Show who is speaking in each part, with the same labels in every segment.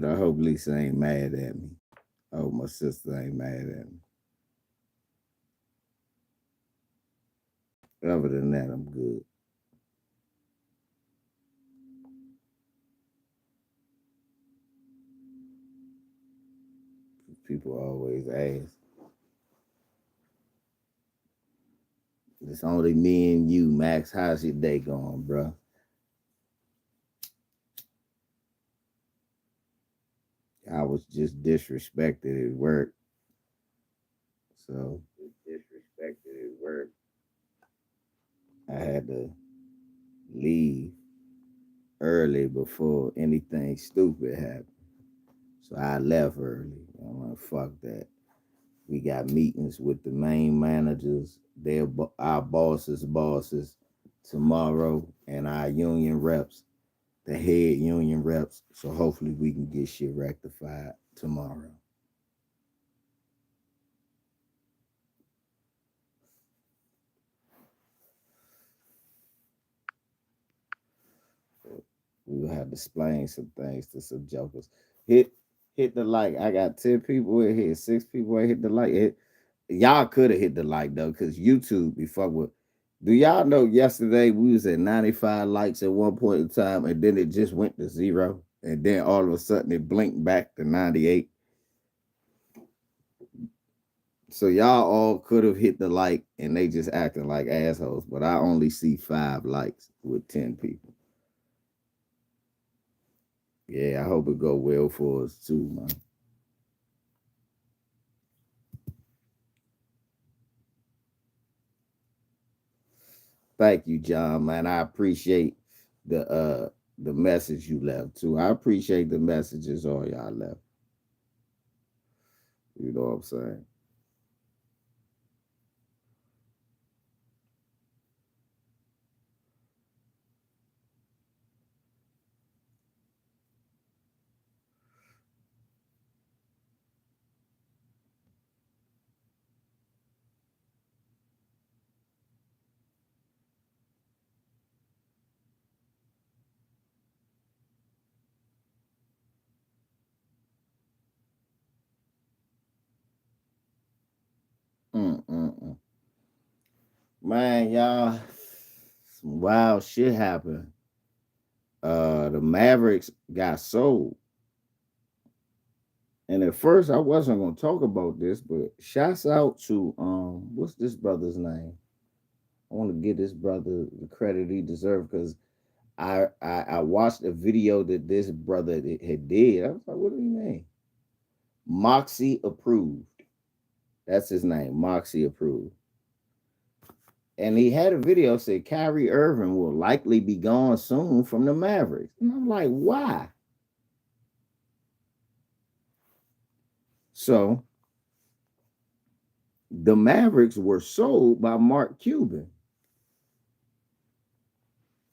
Speaker 1: good. I hope Lisa ain't mad at me. I hope my sister ain't mad at me. Other than that, I'm good. People always ask. It's only me and you, Max. How's your day going, bro? I was just disrespected at work. So disrespected at work. I had to leave early before anything stupid happened. So I left early. I'm like, fuck that. We got meetings with the main managers, our bosses tomorrow, and our union reps, the head union reps. So hopefully we can get shit rectified tomorrow. We will have to explain some things to some jokers. Hit the like. I got 10 people in here, 6 people in hit the like. Y'all could have hit the like though, because YouTube be fuck with. Do y'all know yesterday we was at 95 likes at one point in time, and then it just went to 0, and then all of a sudden it blinked back to 98. So y'all all could have hit the like, and they just acting like assholes. But I only see 5 likes with 10 people. Yeah, I hope it go well for us too, man. Thank you, John, man. I appreciate the message you left too. I appreciate the messages all y'all left. You know what I'm saying? Mm-mm-mm. Man, y'all, some wild shit happened. The Mavericks got sold. And at first I wasn't gonna talk about this, but shouts out to what's this brother's name? I want to give this brother the credit he deserves because I watched a video that this brother had did. I was like, what do you mean? Moxie approved. That's his name. Moxie approved. And he had a video say Kyrie Irving will likely be gone soon from the Mavericks. And I'm like, why? So the Mavericks were sold by Mark Cuban.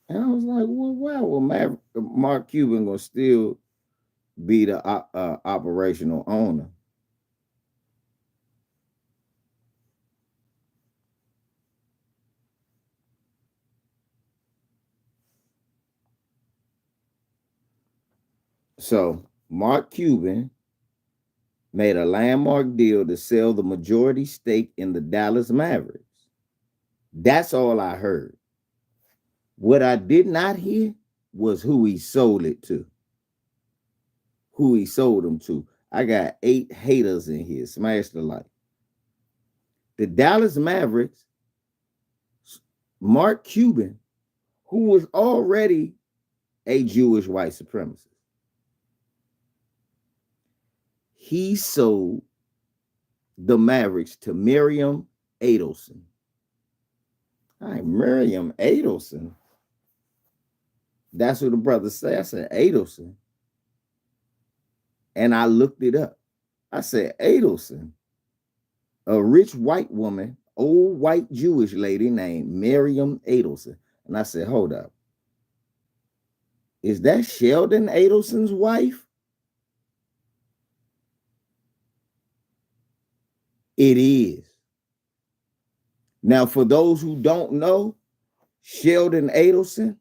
Speaker 1: And I was like, well, wow, well, Mark Cuban gonna still be the operational owner. So Mark Cuban made a landmark deal to sell the majority stake in the Dallas Mavericks. That's all I heard. What I did not hear was who he sold it to. Who he sold them to. I got 8 haters in here. Smash the like. The Dallas Mavericks, Mark Cuban, who was already a Jewish white supremacist, he sold the Mavericks to Miriam Adelson. Hi, Miriam Adelson. That's what the brother said. I said, Adelson. And I looked it up. I said, Adelson, a rich white woman, old white Jewish lady named Miriam Adelson. And I said, hold up. Is that Sheldon Adelson's wife? It is. Now, for those who don't know, Sheldon Adelson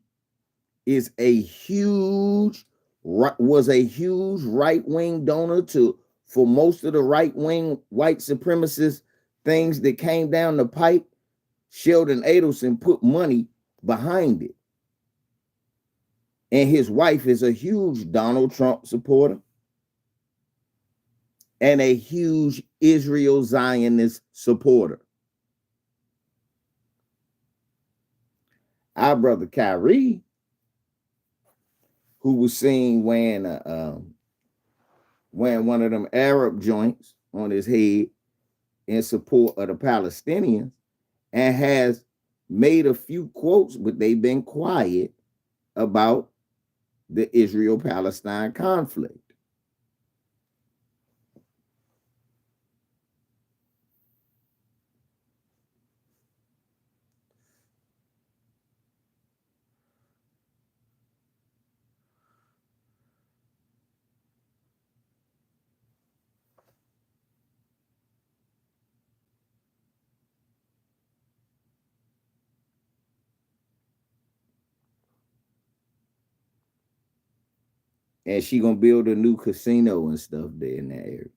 Speaker 1: is a huge was a huge right-wing donor to for most of the right-wing white supremacist things that came down the pipe. Sheldon Adelson put money behind it. And his wife is a huge Donald Trump supporter and a huge Israel Zionist supporter. Our brother Kyrie, who was seen wearing one of them Arab joints on his head in support of the Palestinians, and has made a few quotes, but they've been quiet about the Israel-Palestine conflict. And she gonna build a new casino and stuff there in that area.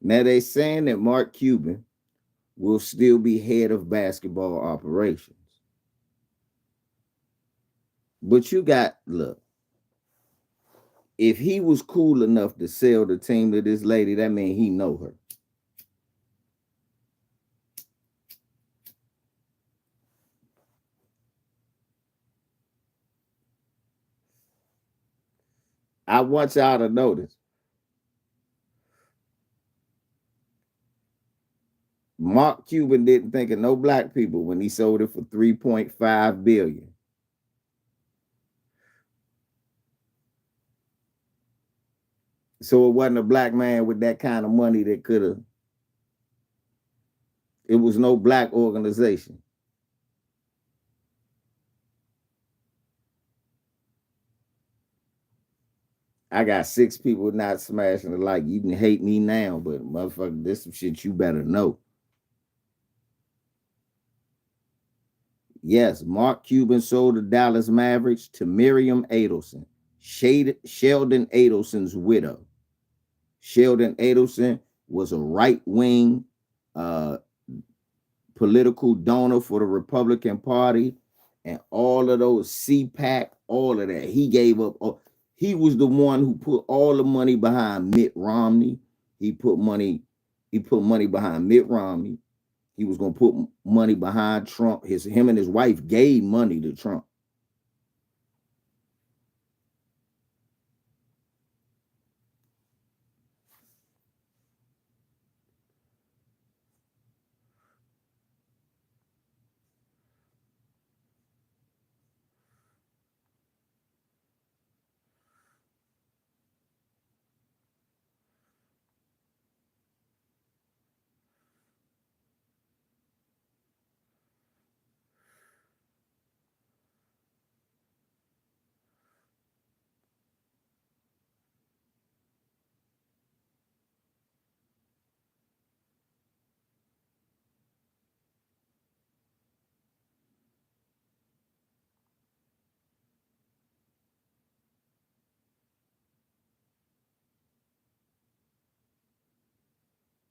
Speaker 1: Now they saying that Mark Cuban will still be head of basketball operations. But you got, look, if he was cool enough to sell the team to this lady, that means he know her. I want y'all to notice Mark Cuban didn't think of no black people when he sold it for $3.5 billion. So it wasn't a black man with that kind of money that could have. It was no black organization. I got 6 people not smashing the like. You can hate me now, but motherfucker, this some shit you better know. Yes, Mark Cuban sold the Dallas Mavericks to Miriam Adelson, Sheldon Adelson's widow. Sheldon Adelson was a right-wing political donor for the Republican Party, and all of those CPAC, all of that. He gave up. He was the one who put all the money behind Mitt Romney. He put money behind Mitt Romney. He was gonna put money behind Trump. Him and his wife gave money to Trump.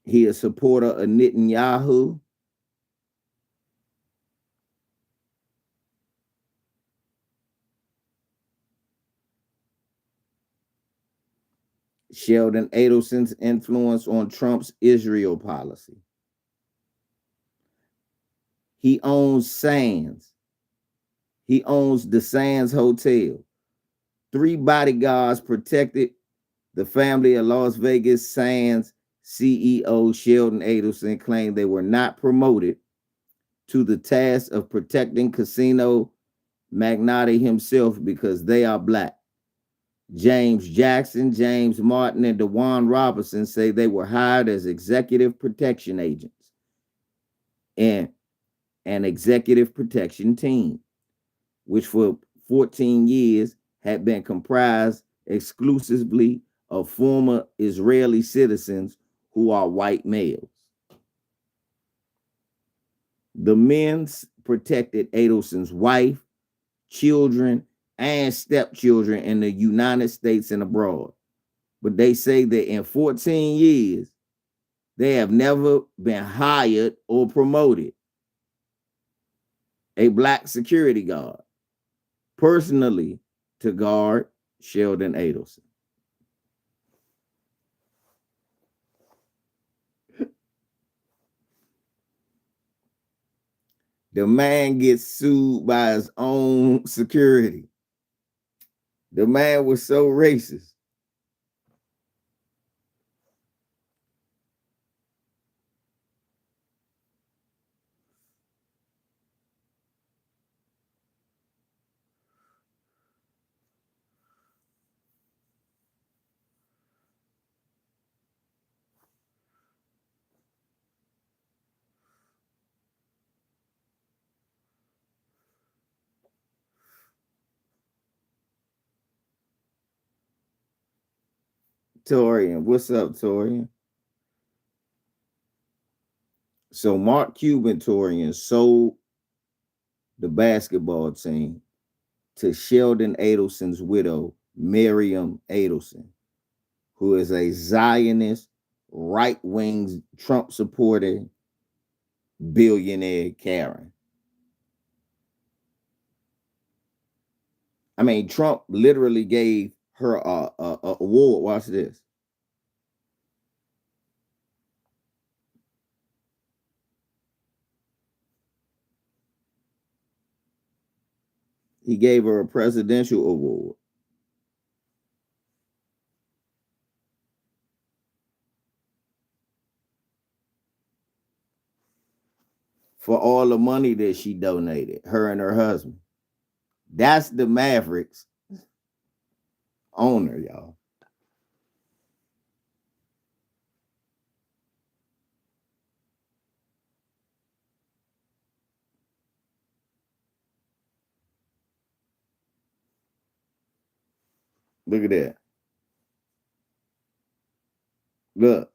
Speaker 1: He a supporter of Netanyahu. Sheldon Adelson's influence on Trump's Israel policy. He owns Sands. He owns the Sands Hotel. 3 bodyguards protected the family of Las Vegas Sands CEO Sheldon Adelson claimed they were not promoted to the task of protecting casino magnate himself because they are black. James Jackson, James Martin, and DeJuan Robinson say they were hired as executive protection agents and an executive protection team, which for 14 years had been comprised exclusively of former Israeli citizens who are white males. The men protected Adelson's wife, children, and stepchildren in the United States and abroad. But they say that in 14 years, they have never been hired or promoted a black security guard personally to guard Sheldon Adelson. The man gets sued by his own security. The man was so racist. Torian, what's up, Torian? So Mark Cuban Torian sold the basketball team to Sheldon Adelson's widow, Miriam Adelson, who is a Zionist, right-wing Trump supporting billionaire Karen. I mean, Trump literally gave her a award. Watch this. He gave her a presidential award for all the money that she donated, her and her husband. That's the Mavericks owner, y'all. Look at that. Look,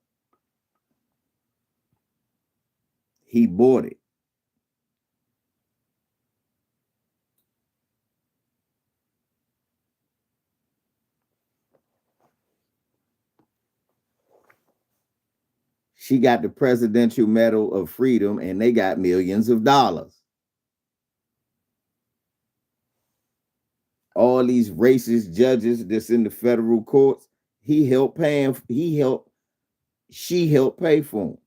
Speaker 1: he bought it. She got the Presidential Medal of Freedom, and they got millions of dollars. All these racist judges that's in the federal courts, she helped pay for them.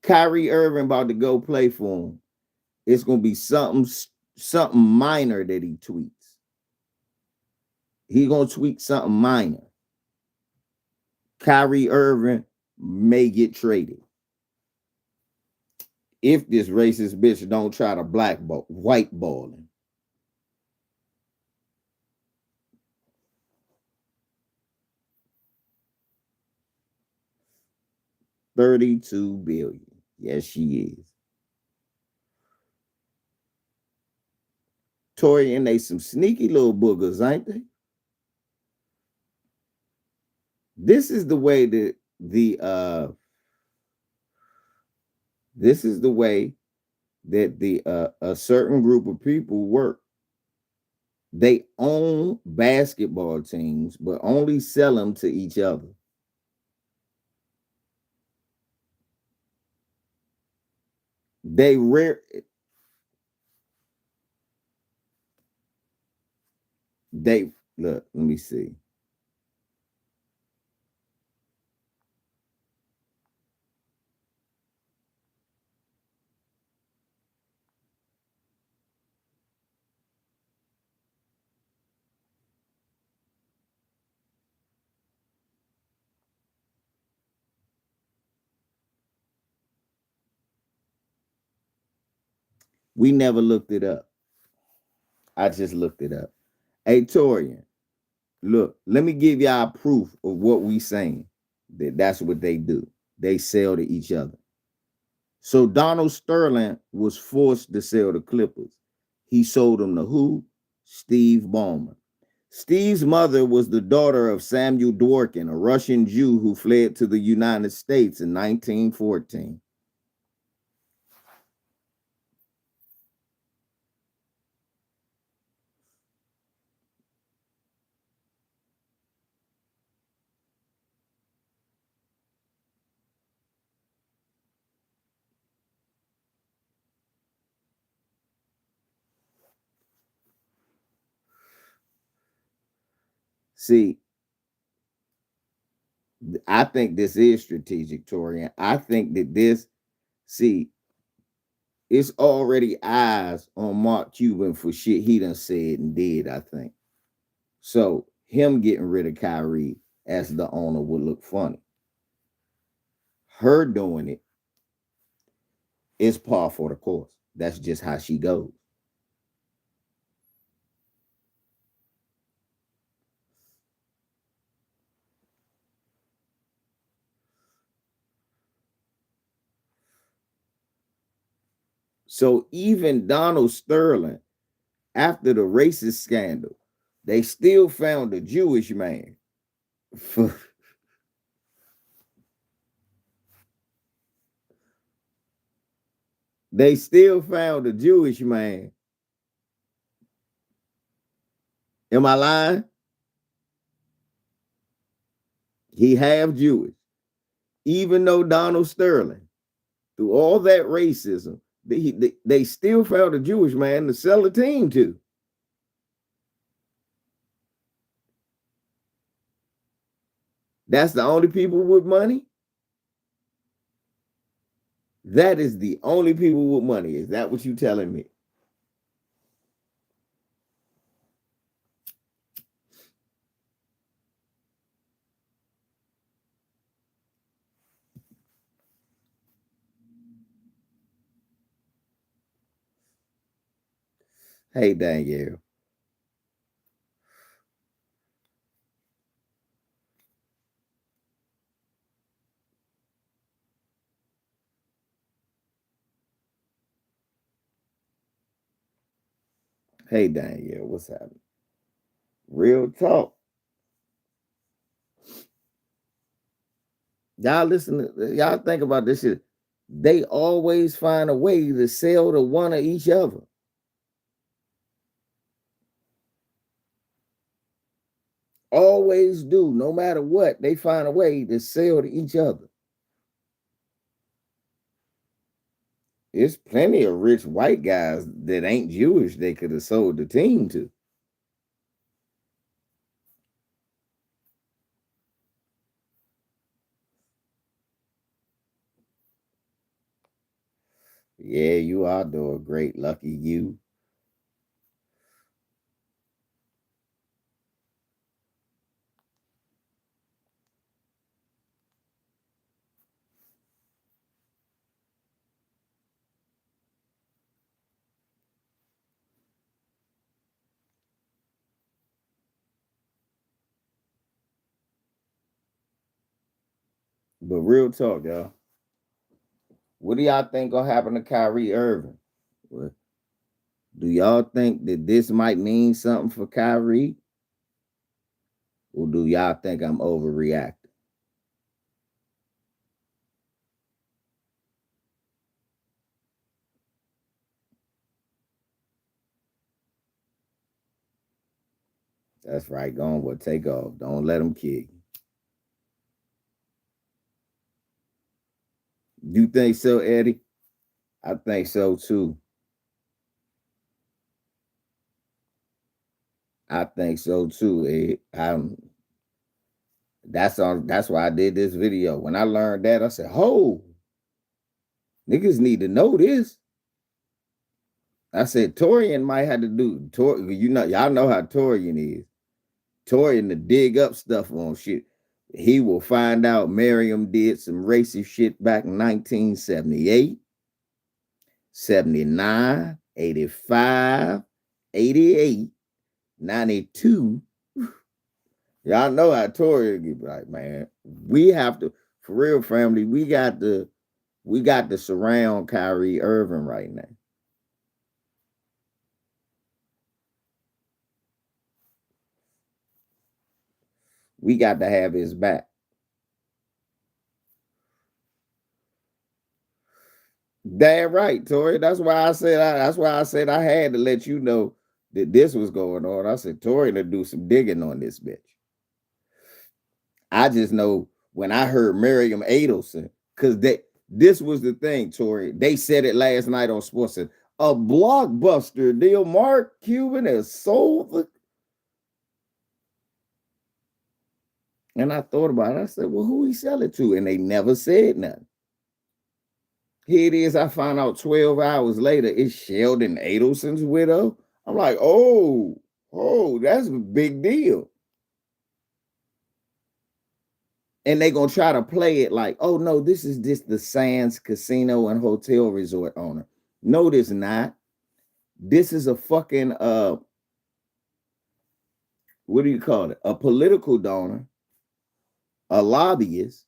Speaker 1: Kyrie Irving about to go play for him. It's gonna be something minor that he tweets. He gonna tweet something minor. Kyrie Irving may get traded if this racist bitch don't try to white ball him. $32 billion. Yes, she is. Tori, and they some sneaky little boogers, ain't they? This is the way that this is the way that a certain group of people work. They own basketball teams, but only sell them to each other. They rare. They look. Let me see. We never looked it up. I just looked it up. Hey, Torian, look, let me give y'all proof of what we saying. That's what they do. They sell to each other. So Donald Sterling was forced to sell the Clippers. He sold them to who? Steve Ballmer. Steve's mother was the daughter of Samuel Dworkin, a Russian Jew who fled to the United States in 1914. See, I think this is strategic, Tori. And I think that see, it's already eyes on Mark Cuban for shit he done said and did, I think. So him getting rid of Kyrie as the owner would look funny. Her doing it is par for the course. That's just how she goes. So even Donald Sterling, after the racist scandal, they still found a Jewish man. They still found a Jewish man. Am I lying? He half Jewish. Even though Donald Sterling, through all that racism, they still found a Jewish man to sell a team to. That's the only people with money. That is the only people with money. Is that what you telling me? Hey, Danielle. Hey, Danielle, what's happening? Real talk. Y'all listen, y'all think about this shit. They always find a way to sell to one of each other. Always do, no matter what, they find a way to sell to each other. There's plenty of rich white guys that ain't Jewish they could have sold the team to. Yeah, you are doing great, lucky you. But real talk, y'all. What do y'all think gonna happen to Kyrie Irving? What, do y'all think that this might mean something for Kyrie? Or do y'all think I'm overreacting? That's right. Go on, what take off. Don't let them kick. You think so, Eddie? I think so too. I think so too, Ed. That's why I did this video. When I learned that, I said, "Oh, niggas need to know this." I said Torian might have to do y'all know how Torian is. Torian to dig up stuff on shit. He will find out Miriam did some racist shit back in 1978, 79, 85, 88, 92. Y'all know how Torian get like, man. We have to, for real family, we got to surround Kyrie Irving right now. We got to have his back. Damn right, Tori. That's why I said I had to let you know that this was going on. I said Tori to do some digging on this bitch. I just know when I heard Miriam Adelson, because this was the thing, Tori. They said it last night on Sports. A blockbuster deal. Mark Cuban has sold the And I thought about it. I said, well, who he sell it to? And they never said nothing. Here it is. I found out 12 hours later, it's Sheldon Adelson's widow. I'm like, oh, that's a big deal. And they gonna try to play it like, oh no, this is just the Sands Casino and Hotel Resort owner. No, this not. This is a fucking what do you call it? A political donor, a lobbyist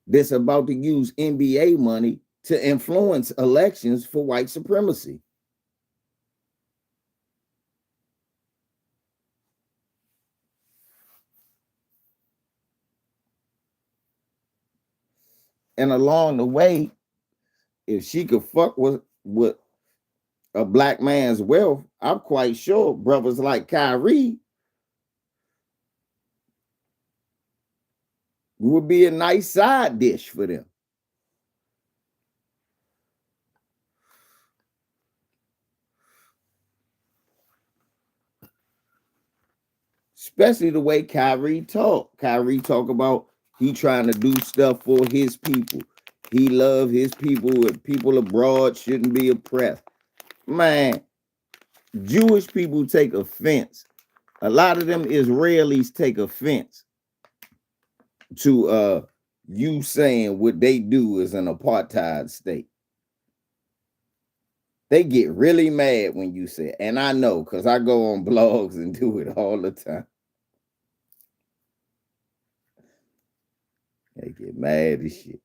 Speaker 1: that's about to use NBA money to influence elections for white supremacy. And along the way, if she could fuck with a black man's wealth, I'm quite sure brothers like Kyrie would be a nice side dish for them. Especially the way Kyrie talk. Kyrie talk about he trying to do stuff for his people. He love his people, and people abroad shouldn't be oppressed. Man, Jewish people take offense. A lot of them Israelis take offense to you saying what they do is an apartheid state. They get really mad when you say it. And I know because I go on blogs and do it all the time. They get mad as shit.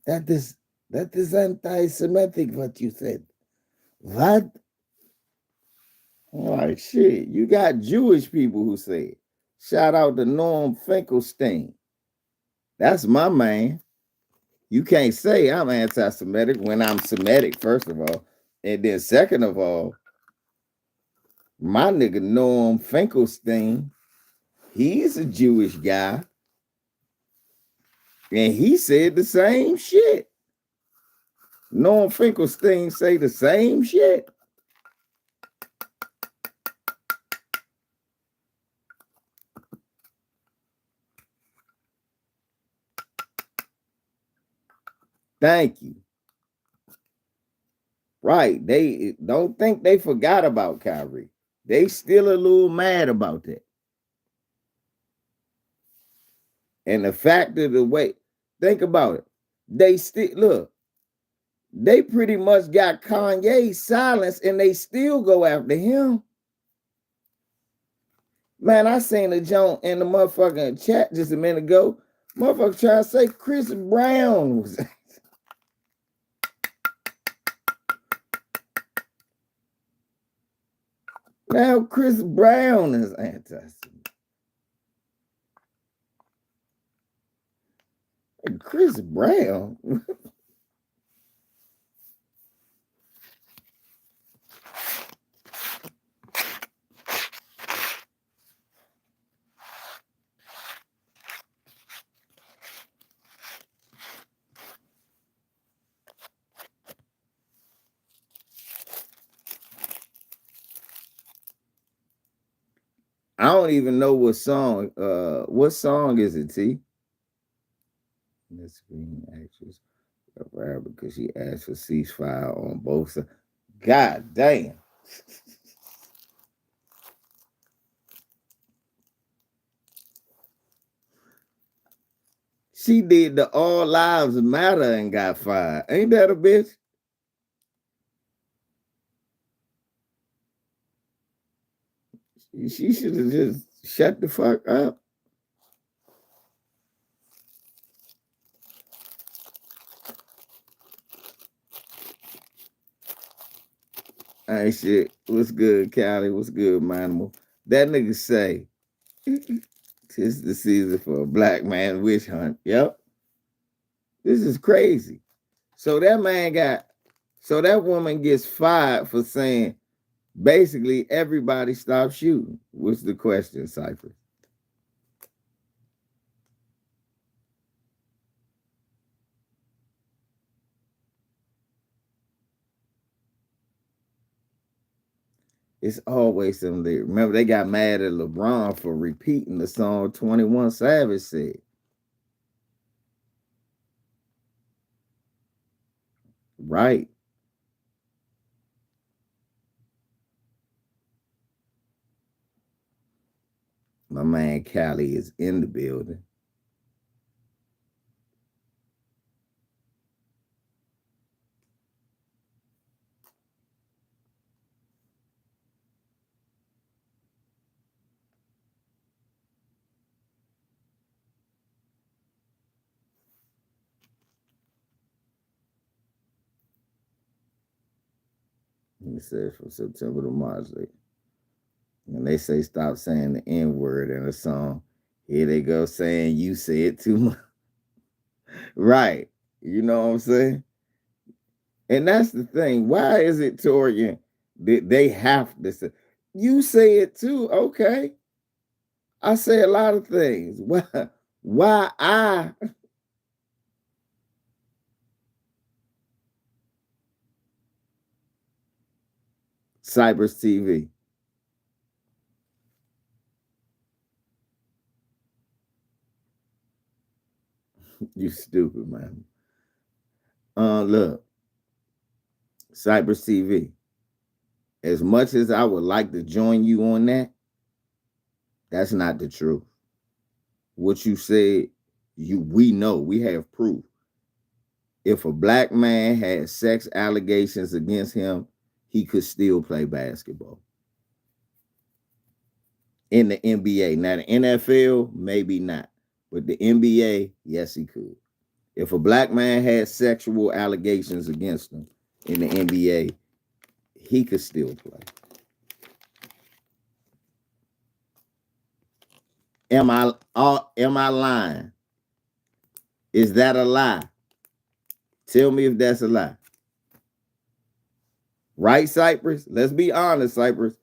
Speaker 1: That is anti-Semitic what you said. What? I'm like, shit, you got Jewish people who say it. Shout out to Norm Finkelstein. That's my man. You can't say I'm anti-Semitic when I'm Semitic, first of all. And then second of all, my nigga Norm Finkelstein, he's a Jewish guy. And he said the same shit. Norm Finkelstein say the same shit. Thank you. Right. They don't think they forgot about Kyrie. They still a little mad about that. And the fact of the way, think about it. They still look, they pretty much got Kanye silenced and they still go after him. Man, I seen a joint in the motherfucking chat just a minute ago. Motherfucker trying to say Chris Brown was now Chris Brown is anti-Semitic. Chris Brown. I don't even know what song. What song is it, T? The screen actress because she asked for ceasefire on both sides. God damn. She did the All Lives Matter and got fired. Ain't that a bitch? She should have just shut the fuck up. All right, shit. What's good, Callie? What's good, Manimal? That nigga say, "Tis the season for a black man witch hunt." Yep. This is crazy. So that woman gets fired for saying basically everybody stop shooting. What's the question, Cypher? It's always some lyrics. Remember, they got mad at LeBron for repeating the song 21 Savage said. Right. My man Cali is in the building. He says from September to March. And they say stop saying the N word in a song. Here they go saying you say it too much. Right. You know what I'm saying? And that's the thing. Why is it, Torian, that they have to say, you say it too? Okay. I say a lot of things. Why I Cypress TV? You stupid, man. Look, Cypress TV. As much as I would like to join you on that, that's not the truth. What you said, we know, we have proof. If a black man had sex allegations against him, he could still play basketball. In the NBA. Now the NFL, maybe not. But the NBA, yes, he could. If a black man had sexual allegations against him in the NBA, he could still play. Am I lying? Is that a lie? Tell me if that's a lie. Right, Cypress? Let's be honest, Cypress.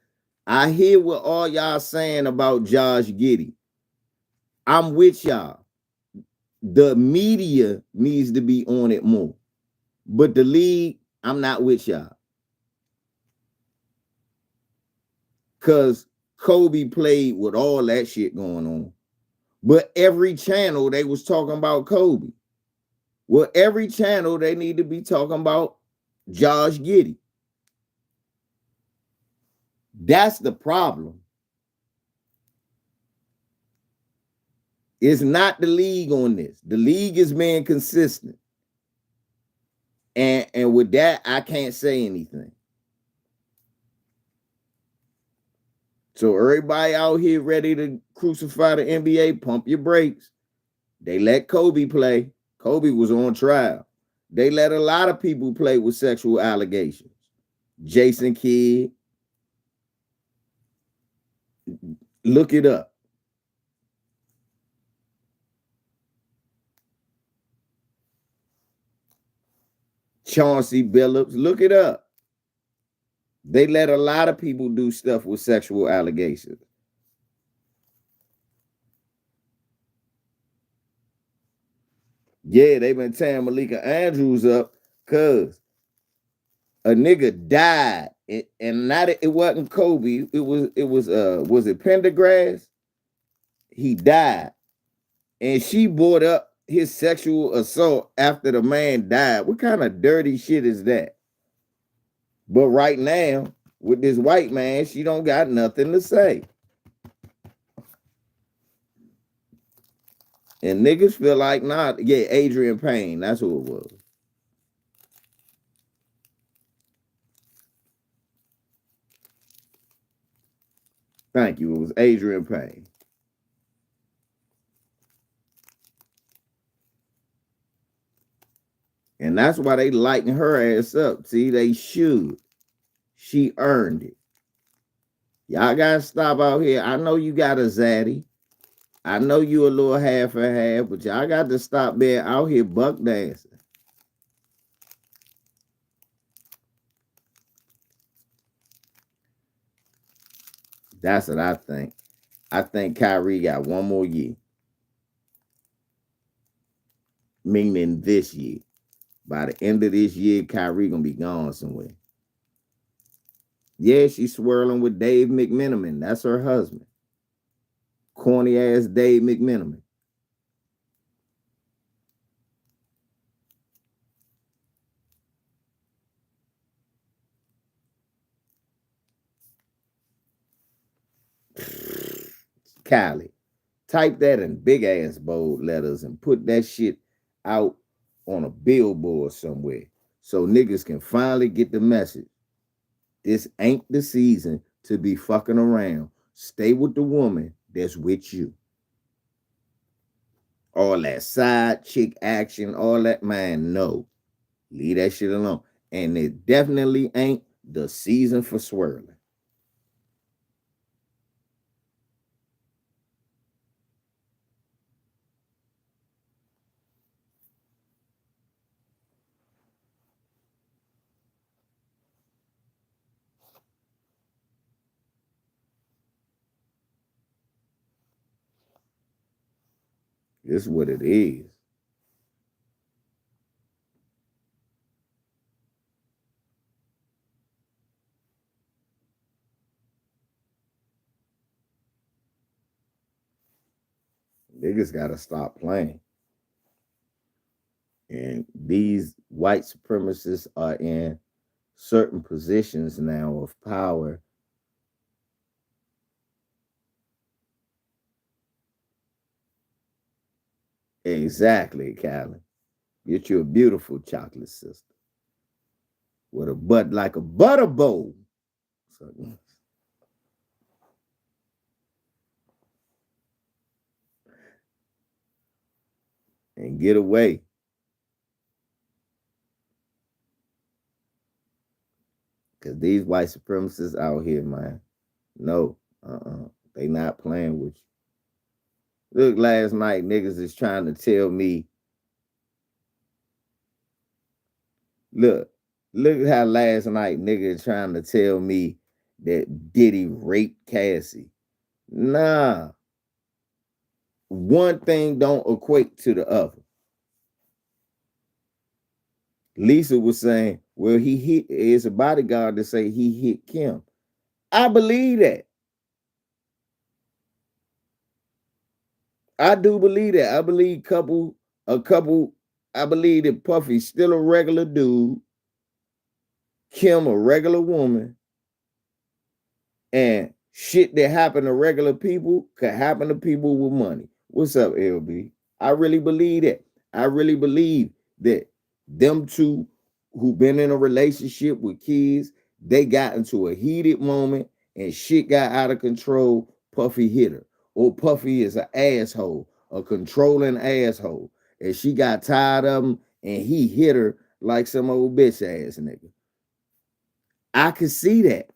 Speaker 1: I hear what all y'all saying about Josh Giddey. I'm with y'all. The media needs to be on it more. But the league, I'm not with y'all. Because Kobe played with all that shit going on. But every channel, they was talking about Kobe. Well, every channel, they need to be talking about Josh Giddey. That's the problem. It's not the league on this. The league is being consistent. And with that, I can't say anything. So everybody out here ready to crucify the NBA, pump your brakes. They let Kobe play. Kobe was on trial. They let a lot of people play with sexual allegations. Jason Kidd. Look it up. Chauncey Billups. Look it up. They let a lot of people do stuff with sexual allegations. Yeah, they've been tearing Malika Andrews up because a nigga died. And not it wasn't Kobe. Was it Pendergrass? He died. And she brought up his sexual assault after the man died. What kind of dirty shit is that? But right now, with this white man, she don't got nothing to say. And niggas feel like, nah, yeah, Adrian Payne, that's who it was. Thank you. It was Adrian Payne. And that's why they lighten her ass up. See, they should. She earned it. Y'all gotta stop out here. I know you got a zaddy. I know you a little half and half, but y'all got to stop being out here buck dancing. That's what I think. I think Kyrie got one more year. Meaning this year. By the end of this year, Kyrie gonna be gone somewhere. Yeah, she's swirling with Dave McMenamin. That's her husband. Corny ass Dave McMenamin. Kylie. Type that in big ass bold letters and put that shit out on a billboard somewhere so niggas can finally get the message. This ain't the season to be fucking around. Stay with the woman that's with you. All that side chick action, all that, man, no. Leave that shit alone. And it definitely ain't the season for swirling. This is what it is. Niggas gotta stop playing. And these white supremacists are in certain positions now of power. Exactly, Callie. Get you a beautiful chocolate sister with a butt like a butter bowl. So, and get away. Because these white supremacists out here, man, no, they not playing with you. Look, last night, niggas is trying to tell me, look, look how last night niggas trying to tell me that Diddy raped Cassie. Nah, one thing don't equate to the other. Lisa was saying, well, he hit is a bodyguard to say he hit Kim. I believe that. I do believe that. I believe a couple, I believe that Puffy's still a regular dude, Kim a regular woman, and shit that happen to regular people could happen to people with money. What's up, LB? I really believe that. I really believe that them two who been in a relationship with kids, they got into a heated moment and shit got out of control. Puffy hit her. Or Puffy is an asshole, a controlling asshole. And she got tired of him and he hit her like some old bitch ass nigga. I could see that.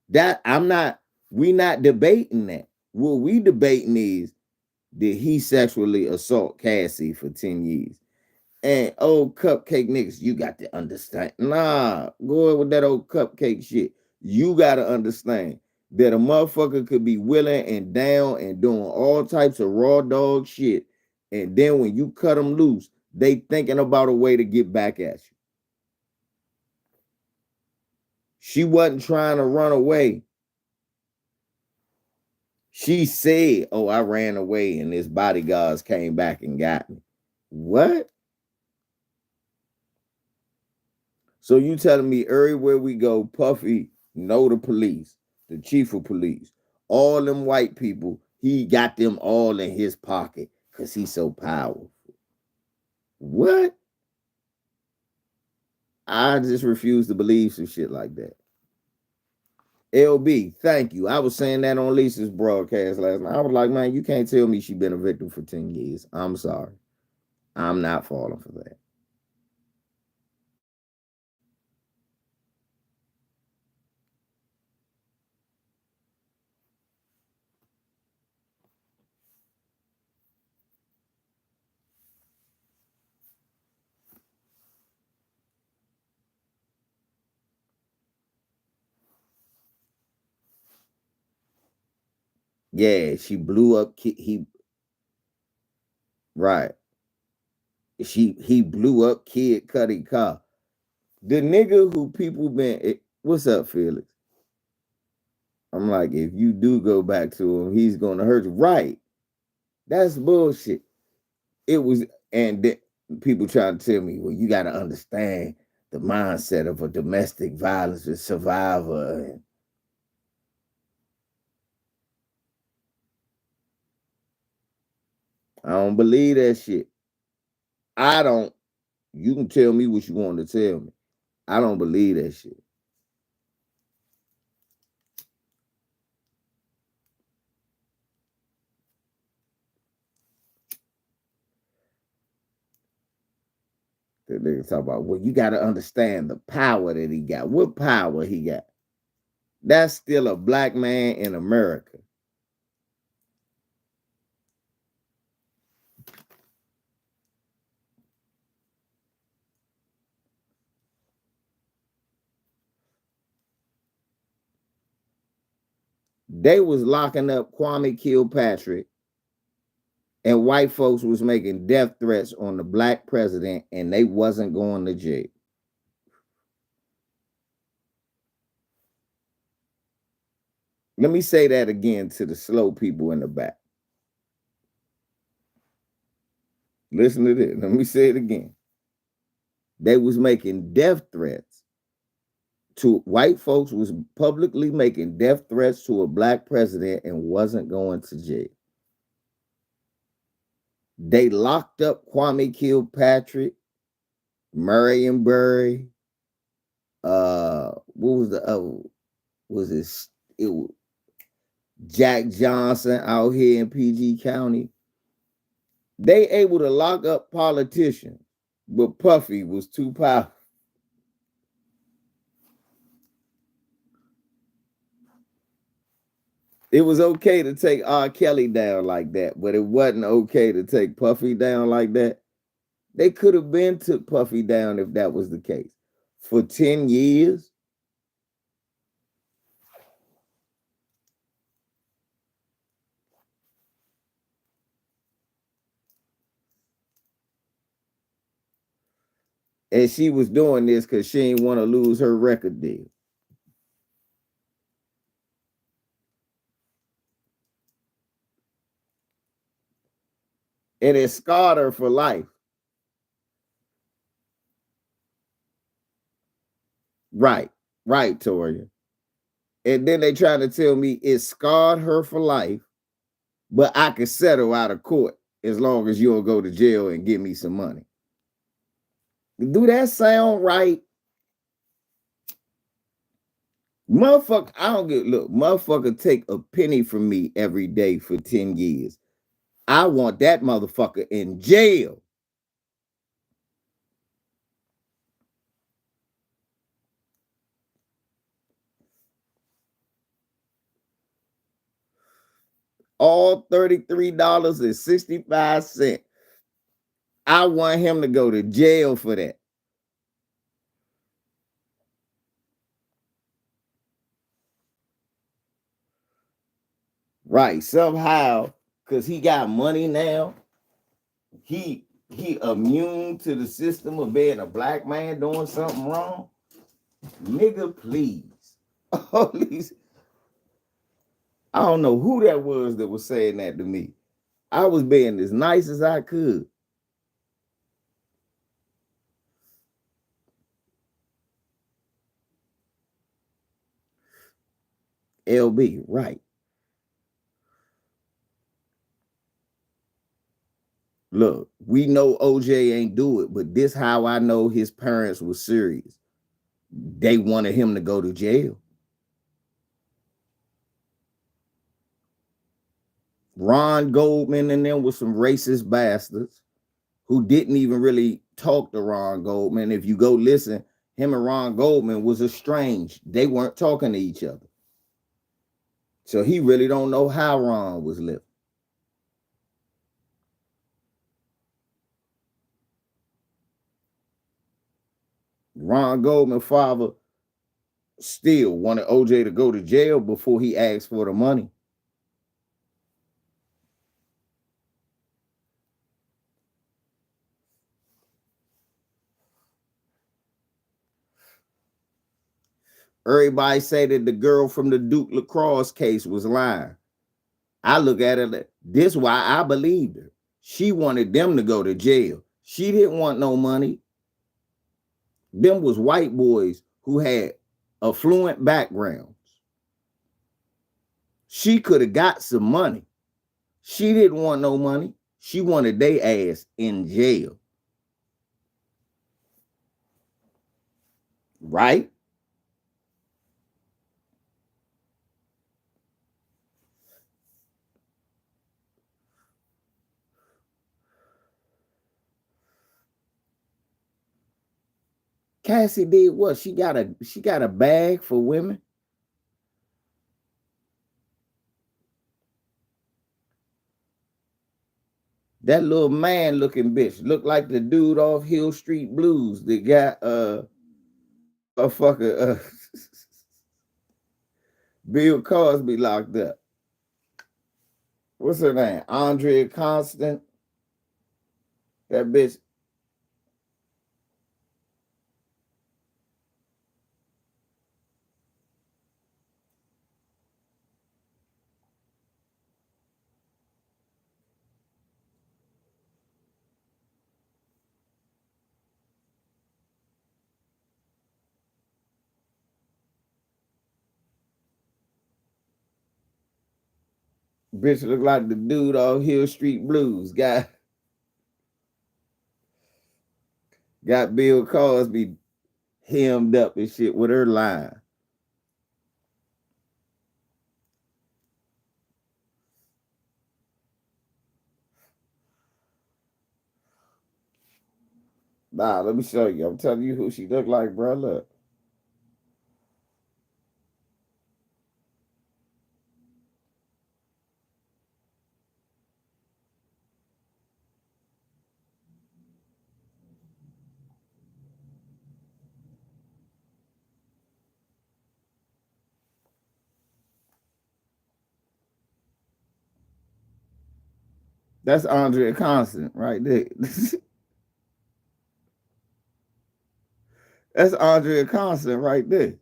Speaker 1: That I'm not, we not debating that. What we debating is, did he sexually assault Cassie for 10 years? And old cupcake niggas, you got to understand. Nah, go with that old cupcake shit. You gotta understand that a motherfucker could be willing and down and doing all types of raw dog shit. And then when you cut them loose, they thinking about a way to get back at you. She wasn't trying to run away. She said, "Oh, I ran away and his bodyguards came back and got me." What? So you telling me everywhere we go, Puffy know the police, the chief of police, all them white people, he got them all in his pocket because he's so powerful. What? I just refuse to believe some shit like that. LB, thank you. I was saying that on Lisa's broadcast last night. I was like, man, you can't tell me she been a victim for 10 years. I'm sorry. I'm not falling for that. Yeah, she blew up. He right. He blew up Kid Cudi car. The nigga who people been. What's up, Felix? I'm like, if you do go back to him, he's gonna hurt you. Right. That's bullshit. It was, and people trying to tell me, well, you gotta understand the mindset of a domestic violence survivor. And I don't believe that shit. I don't. You can tell me what you want to tell me. I don't believe that shit. The nigga talk about, well, you got to understand the power that he got. What power he got? That's still a black man in America. They was locking up Kwame Kilpatrick, and white folks was making death threats on the black president, and they wasn't going to jail. Let me say that again to the slow people in the back. Listen to this. Let me say it again. They was making death threats to white folks, was publicly making death threats to a black president and wasn't going to jail. They locked up Kwame Kilpatrick, Marion Barry, what was the other? Was it was Jack Johnson out here in PG County? They able to lock up politicians, but Puffy was too powerful. It was okay to take R. Kelly down like that, but it wasn't okay to take Puffy down like that. They could have been took Puffy down if that was the case. For 10 years, and she was doing this because she didn't want to lose her record deal. And it scarred her for life. Right, right, Toria. And then they trying to tell me it scarred her for life, but I could settle out of court as long as you'll go to jail and give me some money. Do that sound right? Motherfucker, I don't get, look, motherfucker take a penny from me every day for 10 years. I want that motherfucker in jail. All $33.65. I want him to go to jail for that. Right. Somehow, because he got money now, he immune to the system of being a black man doing something wrong. Nigga, please. All these, I don't know who that was that was saying that to me. I was being as nice as I could. LB, right. Look, we know OJ ain't do it, but this how I know his parents were serious. They wanted him to go to jail. Ron Goldman and them was some racist bastards who didn't even really talk to Ron Goldman. If you go listen, him and Ron Goldman was estranged. They weren't talking to each other. So he really don't know how Ron was living. Ron Goldman father still wanted OJ to go to jail before he asked for the money. Everybody say that the girl from the Duke lacrosse case was lying. I look at it like, this is why I believed her. She wanted them to go to jail. She didn't want no money. Them was white boys who had affluent backgrounds. She could have got some money. She didn't want no money. She wanted their ass in jail. Right? Cassie did what? She got a bag for women. That little man looking bitch looked like the dude off Hill Street Blues that got a fucker Bill Cosby locked up. What's her name? Andrea Constant. That bitch. Bitch look like the dude off Hill Street Blues. Got Bill Cosby hemmed up and shit with her line. Nah, let me show you. I'm telling you who she look like, bro. Look. That's Andrea Constant right there. That's Andrea Constant right there.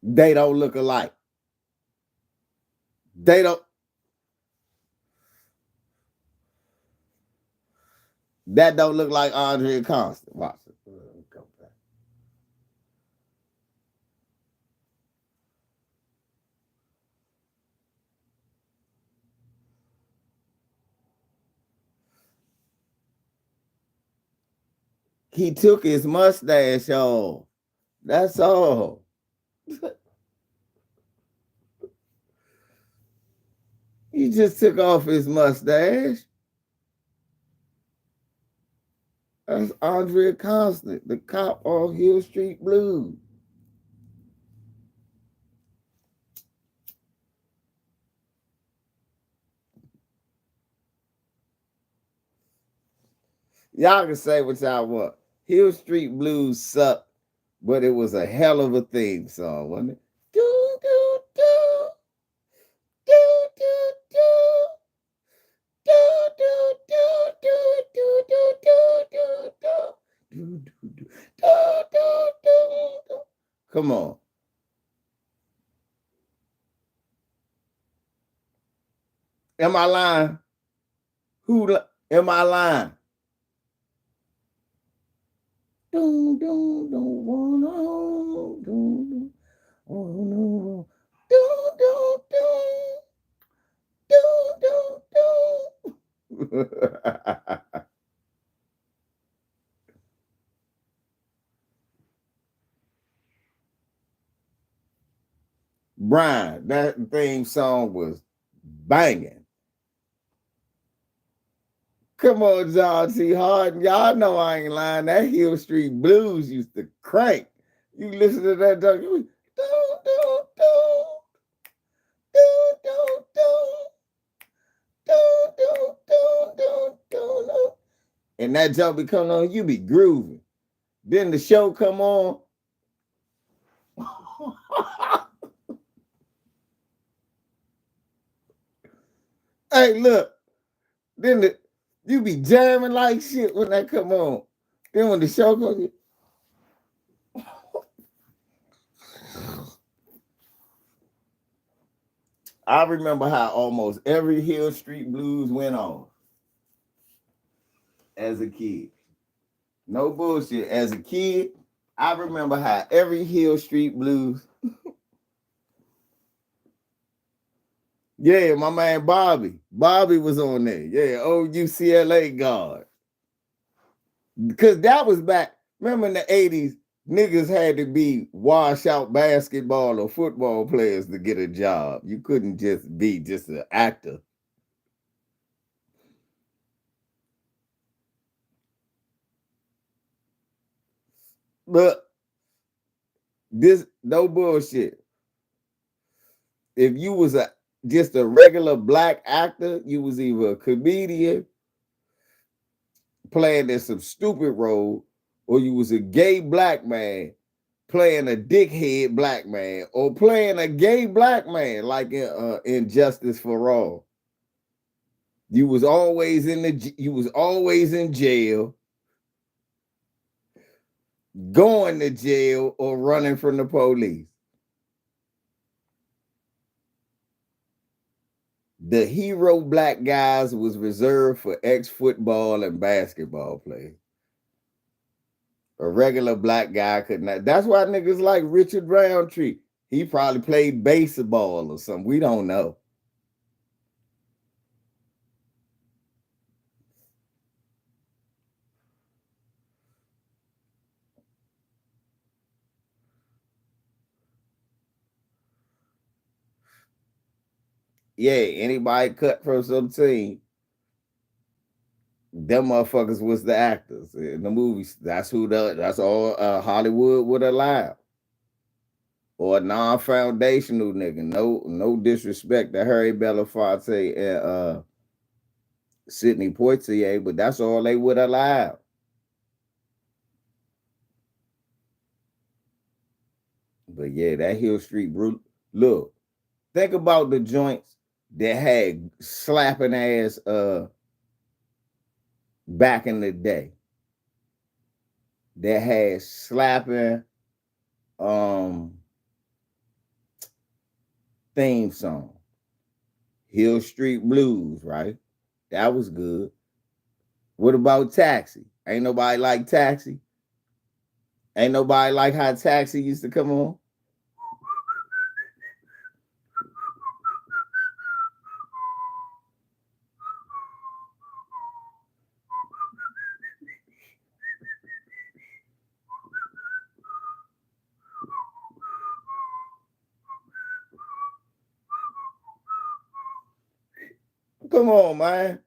Speaker 1: They don't look alike. They don't. That don't look like Andrea Constant. Watch it. Go back. He took his mustache off. That's all. He just took off his mustache. That's Andrea Constant, the cop on Hill Street Blues. Y'all can say what y'all want. Hill Street Blues sucked, but it was a hell of a theme song, wasn't it? Do, do, do. Do, do, do. Do, do, do, do, do, do, do, do, do. Do, do, do. Do, do, do, do. Come on. Am I lying? Am I lying? Don't wanna, don't, oh no, don't, Brian, that theme song was banging. Come on, John T. Harden. Y'all know I ain't lying. That Hill Street Blues used to crank. You listen to that, dog. You and that jump be coming on, you be grooving. Then the show come on. Hey, look, you be jamming like shit when that come on. Then when the show comes, I remember how almost every Hill Street Blues went on as a kid. No bullshit. As a kid, I remember how every Hill Street Blues. Yeah, my man Bobby. Bobby was on there. Yeah, old UCLA guard. Because that was back. Remember in the 80s, niggas had to be washout basketball or football players to get a job. You couldn't just be just an actor. But this no bullshit. If you was a just a regular black actor, you was either a comedian playing in some stupid role, or you was a gay black man playing a dickhead black man, or playing a gay black man like in Justice for All. You was always in jail, going to jail, or running from the police. The hero black guys was reserved for ex-football and basketball players. A regular black guy could not. That's why niggas like Richard Roundtree. He probably played baseball or something. We don't know. Yeah, anybody cut from some team, them motherfuckers was the actors in the movies. That's all Hollywood would allow. Or a non-foundational nigga. No disrespect to Harry Belafonte and Sidney Poitier, but that's all they would allow. But yeah, that Hill Street Brew. Look, think about the joints that had slapping ass back in the day. That had slapping um theme song. Hill Street Blues, right? That was good. What about Taxi? Ain't nobody like Taxi. Ain't nobody like how Taxi used to come on. Come on, man.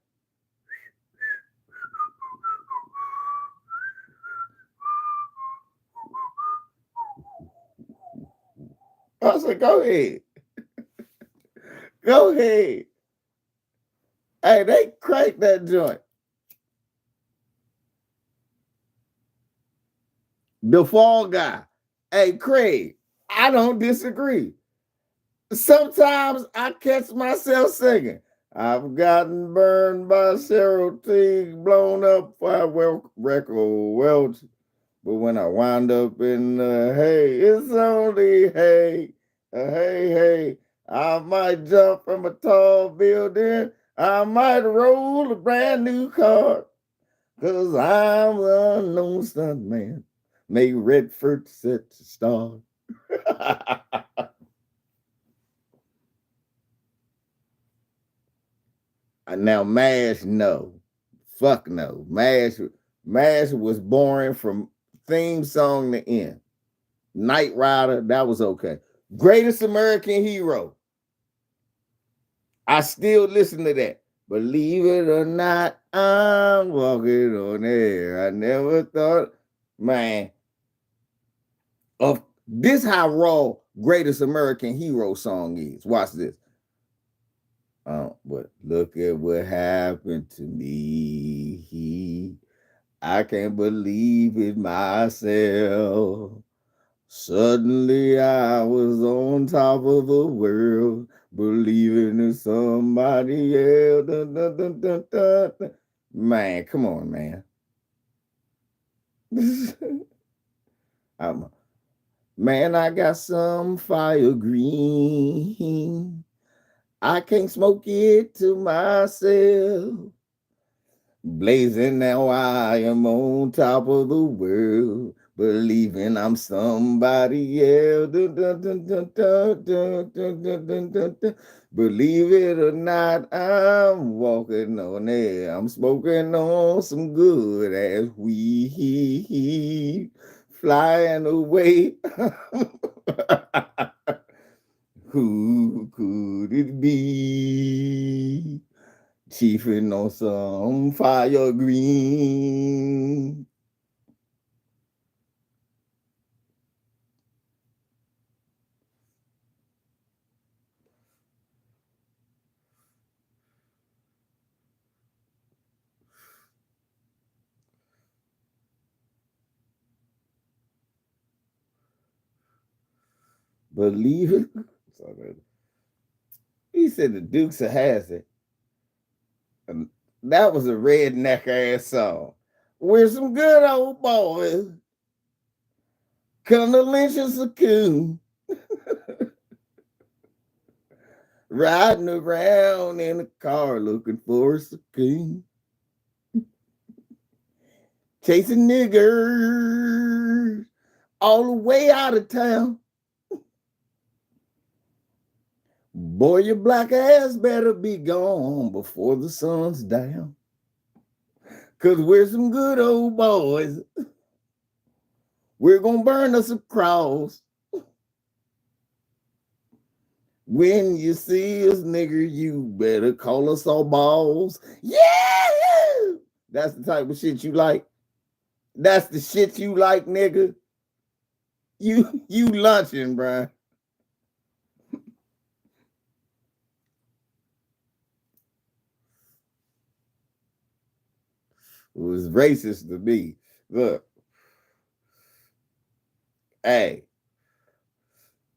Speaker 1: I said, go ahead. Go ahead. Hey, they cranked that joint. The Fall Guy. Hey, Craig, I don't disagree. Sometimes I catch myself singing. I've gotten burned by several things, blown up by record welch. But when I wind up in hay, it's only hay. Hey, hey. I might jump from a tall building. I might roll a brand new car. Cause I'm the unknown stunt man. May Redford set the star. Now Mash, no. Fuck no. Mash was boring from theme song to end. Knight Rider, that was okay. Greatest American Hero. I still listen to that. Believe it or not, I'm walking on air. I never thought, man, of this how raw Greatest American Hero song is. Watch this. But look at what happened to me. I can't believe it myself. Suddenly I was on top of the world, believing in somebody else. Dun, dun, dun, dun, dun, dun. Man, come on, man. I'm, man, I got some fire green. I can't smoke it to myself. Blazing now, I am on top of the world, believing I'm somebody else. Dun, dun, dun, dun, dun, dun, dun, dun, dun, dun, dun. Believe it or not, I'm walking on air. I'm smoking on some good ass weed, flying away. Who could it be? Chiefing on some fire green. Believe it. He said the Dukes of Hazzard. That was a redneck ass song. We're some good old boys. Come to lynch us a coon. Riding around in a car looking for a coon. Chasing niggers all the way out of town. Boy, your black ass better be gone before the sun's down. Cause we're some good old boys. We're gonna burn us a cross. When you see us, nigger, you better call us all balls. Yeah! That's the type of shit you like. That's the shit you like, nigga. You lunching, bruh. It was racist to me. Look, hey,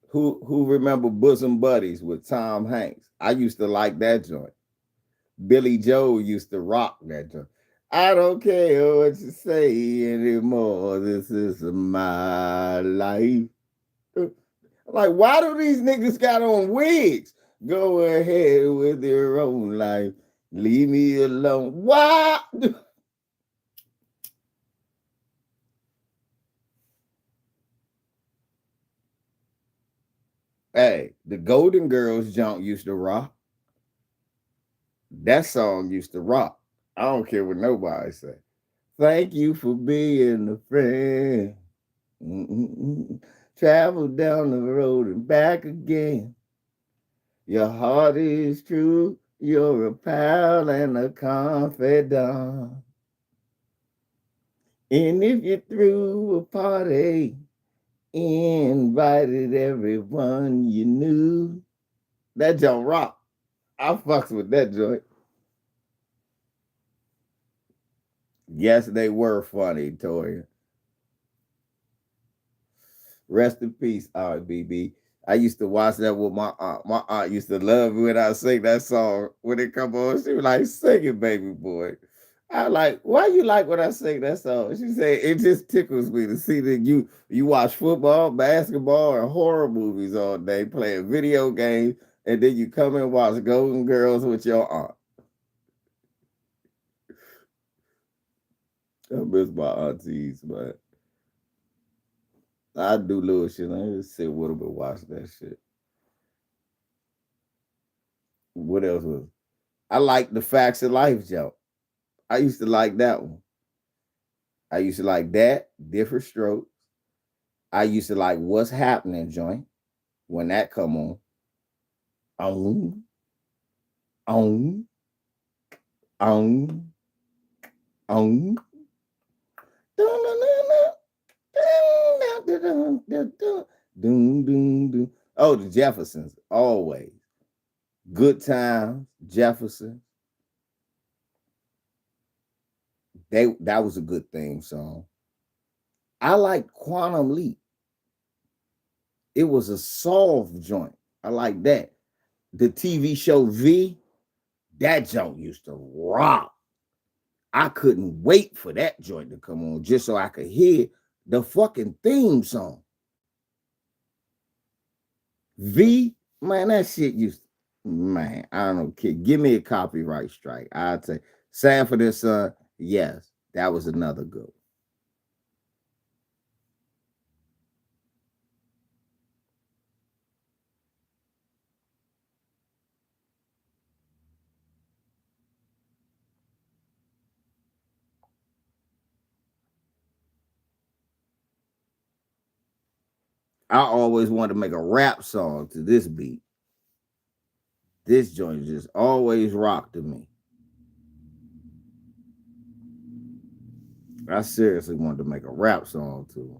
Speaker 1: who remember Bosom Buddies with Tom Hanks? I used to like that joint. Billy Joel used to rock that joint. I don't care what you say anymore. This is my life. Like, why do these niggas got on wigs? Go ahead with your own life. Leave me alone. Why? Hey, the Golden Girls junk used to rock. That song used to rock. I don't care what nobody say. Thank you for being a friend. Mm-mm-mm. Travel down the road and back again. Your heart is true. You're a pal and a confidant. And if you threw a party, invited everyone you knew. That joint rock. I fucks with that joint. Yes, they were funny, Toya. Rest in peace, RBB. I used to watch that with my aunt. My aunt used to love me when I sing that song. When it come on, she was like, sing it, baby boy. I like, why you like when I sing that song? She said, it just tickles me to see that you watch football, basketball, and horror movies all day, playing video games, and then you come and watch Golden Girls with your aunt. I miss my aunties, man. I do little shit. I just sit with them and watch that shit. What else was? I like the Facts of Life joke. I used to like that one. I used to like that, Different Strokes. I used to like What's Happening joint when that come on. On, on, on, on. Oh, the Jeffersons, always. Good Times, Jefferson. That was a good theme song. I like Quantum Leap. It was a soft joint. I like that. The TV show V, that joint used to rock. I couldn't wait for that joint to come on just so I could hear the fucking theme song. V, man, that shit used to, man, I don't know, kid. Give me a copyright strike. I'd say Sanford and Son, yes, that was another good. I always wanted to make a rap song to this beat. This joint just always rocked to me. I seriously wanted to make a rap song to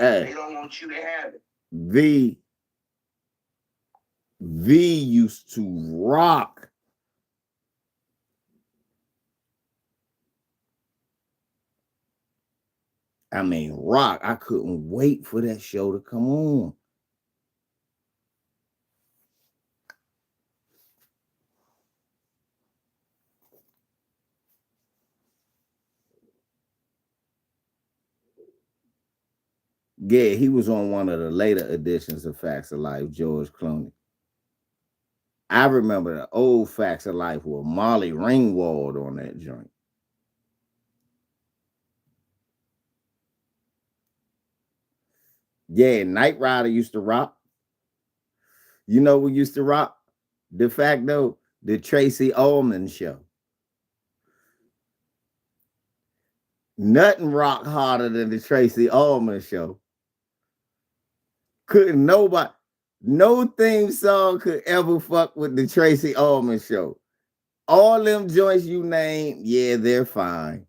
Speaker 1: hey, they don't want you to have it. V used to rock. I mean, rock. I couldn't wait for that show to come on. Yeah, he was on one of the later editions of Facts of Life, George Clooney. I remember the old Facts of Life with Molly Ringwald on that joint. Yeah, Knight Rider used to rock. You know what used to rock? De facto, the Tracy Ullman show. Nothing rock harder than the Tracy Ullman show. Couldn't nobody, no theme song could ever fuck with the Tracy Ullman show. All them joints you name, yeah, they're fine.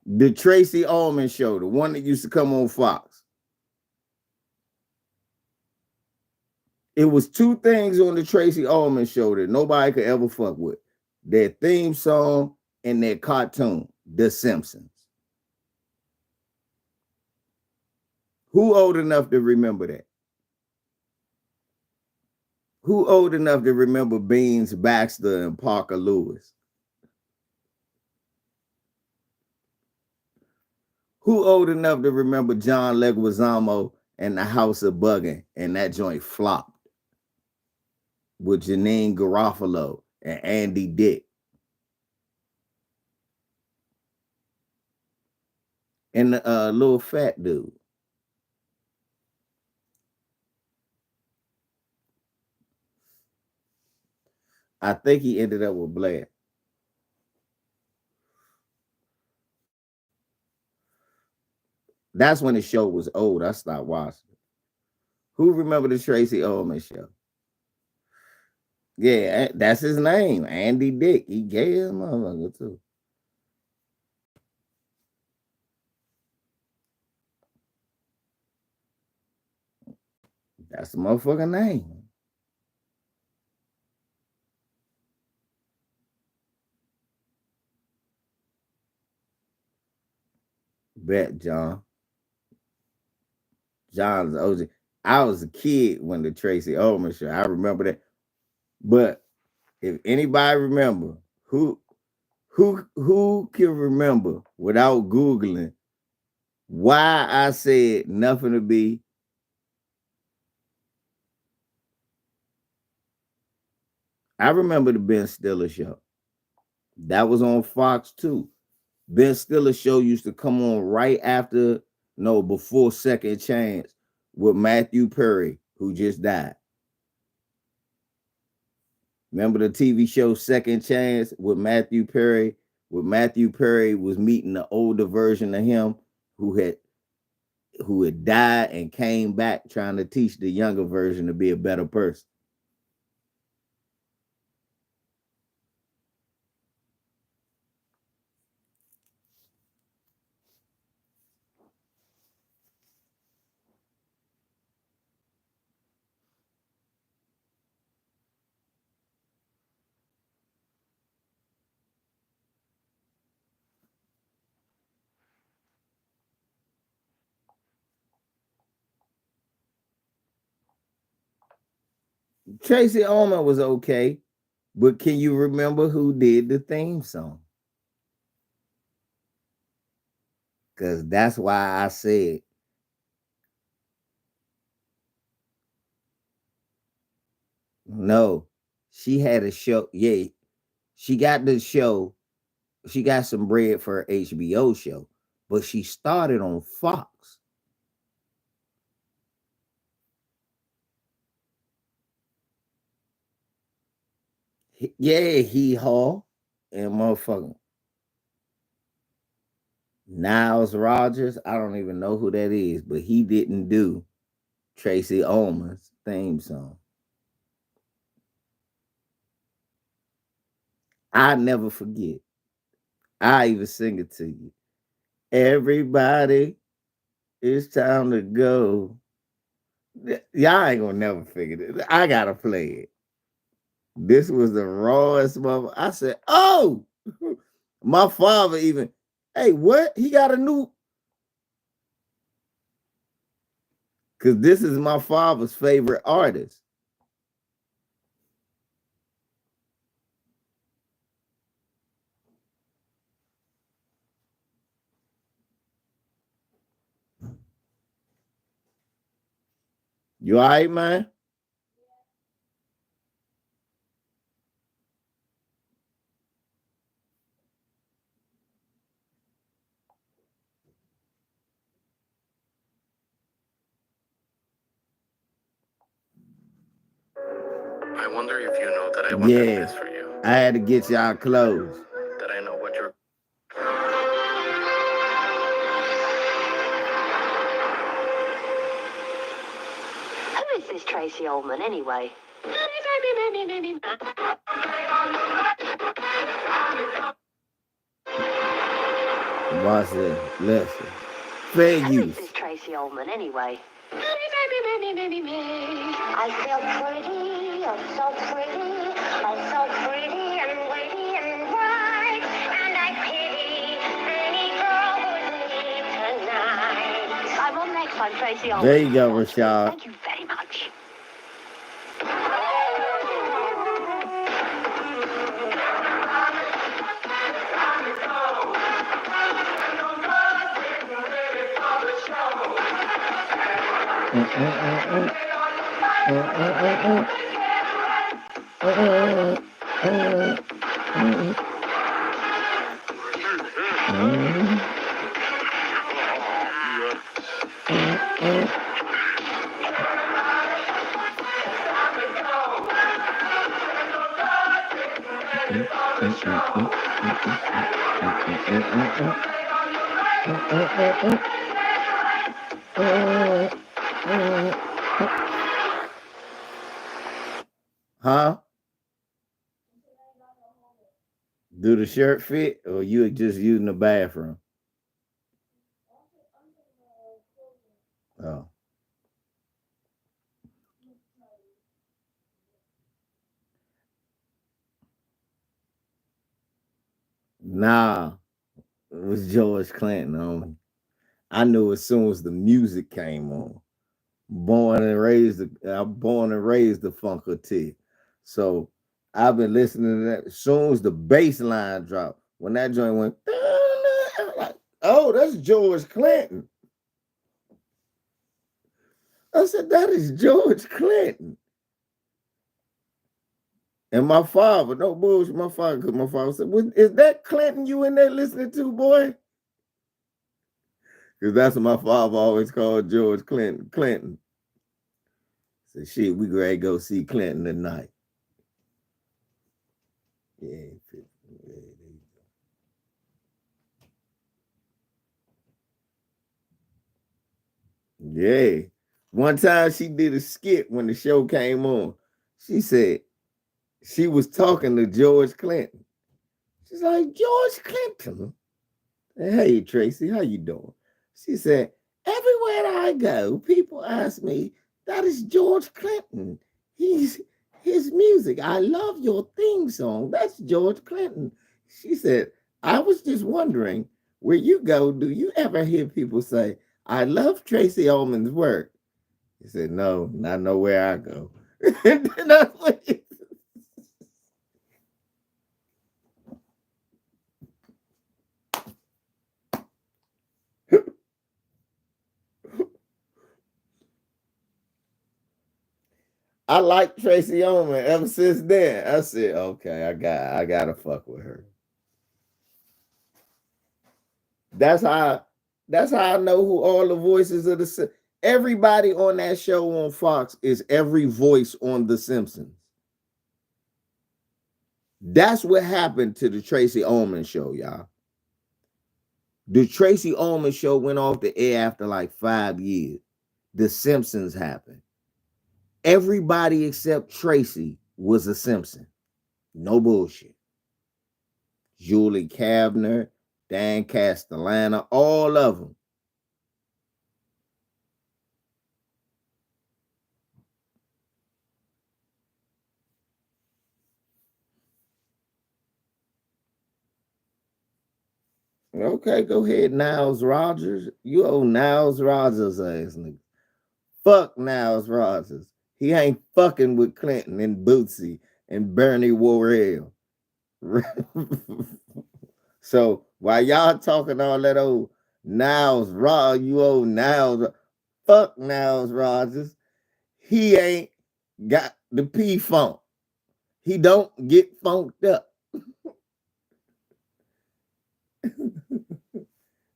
Speaker 1: The Tracy Ullman show, the one that used to come on Fox. It was two things on the Tracy Ullman show that nobody could ever fuck with: their theme song and their cartoon, The Simpsons. Who old enough to remember that? Who old enough to remember Beans Baxter and Parker Lewis? Who old enough to remember John Leguizamo and the House of Buggin' and that joint flopped with Janine Garofalo and Andy Dick? And the little fat dude. I think he ended up with Blair. That's when the show was old. I stopped watching it. Who remember the Tracy Ullman show? Yeah, that's his name, Andy Dick. He gay as a motherfucker too. That's the motherfucking name. Bet, John. John's OG. I was a kid when the Tracy Ullman show. I remember that. But if anybody remember who can remember without Googling why I said nothing to be. I remember the Ben Stiller show. That was on Fox too. Ben Stiller show used to come on right after, no, before Second Chance with Matthew Perry, who just died. Remember the TV show Second Chance with Matthew Perry? With Matthew Perry was meeting the older version of him who had died and came back trying to teach the younger version to be a better person. Tracy Ullman was okay, but can you remember who did the theme song? Because that's why I said no. She had a show. Yeah, she got the show. She got some bread for her HBO show, but she started on Fox. Yeah, he Hall and motherfucker Niles Rogers. I don't even know who that is, but he didn't do Tracy Ullman's theme song. I never forget. I even sing it to you. Everybody, it's time to go. Y'all ain't gonna never figure it. I gotta play it. This was the rawest mother. I said, "Oh, my father even. Hey, what? He got a new? Because this is my father's favorite artist. You all right, man?
Speaker 2: I wonder if you know that I wanted
Speaker 1: Yeah,
Speaker 2: this for you.
Speaker 1: I had to get y'all clothes.
Speaker 2: That I know what you're.
Speaker 3: Who is this Tracy Ullman, anyway?
Speaker 1: Watch this. Listen. Fair
Speaker 3: Who is
Speaker 1: use.
Speaker 3: this Tracy Ullman, anyway? I feel pretty, I'm so pretty, I'm so pretty and witty and bright, and I pity any girl who's me tonight. I'm on next on Tracy Ullman.
Speaker 1: There you go, Rashad.
Speaker 3: Thank you very much.
Speaker 1: Huh? Do the shirt fit, or you just using the bathroom? Oh, nah. It was George Clinton on me. I knew as soon as the music came on. I'm born and raised the Funker T. So I've been listening to that. As soon as the bass line dropped, when that joint went, I'm like, oh, that's George Clinton. I said, that is George Clinton. And my father, no bullshit, my father, because my father said, is that Clinton you in there listening to, boy? Because that's what my father always called George Clinton. Clinton. Said, shit, we ready to go see Clinton tonight. Yeah, yeah. One time she did a skit when the show came on. She said she was talking to George Clinton. She's like, George Clinton. Hey, Tracy, how you doing? She said, everywhere I go, people ask me, that is George Clinton. He's his music. I love your theme song. That's George Clinton. She said, I was just wondering, where you go, do you ever hear people say, I love Tracy Ullman's work? He said, no, not nowhere I go. That's what he I like Tracy Ullman ever since then. I said, okay, I gotta fuck with her. That's how I know who all the voices of the everybody on that show on Fox is every voice on The Simpsons. That's what happened to the Tracy Ullman show, y'all. The Tracy Ullman show went off the air after like 5 years. The Simpsons happened. Everybody except Tracy was a Simpson. No bullshit. Julie Kavner, Dan Castellana, all of them. Okay, go ahead, Niles Rogers. You owe Niles Rogers ass nigga. Fuck Niles Rogers. He ain't fucking with Clinton and Bootsy and Bernie Worrell. So while y'all talking all that old Niles Rogers, you old Niles, fuck Niles Rogers. He ain't got the P funk. He don't get funked up.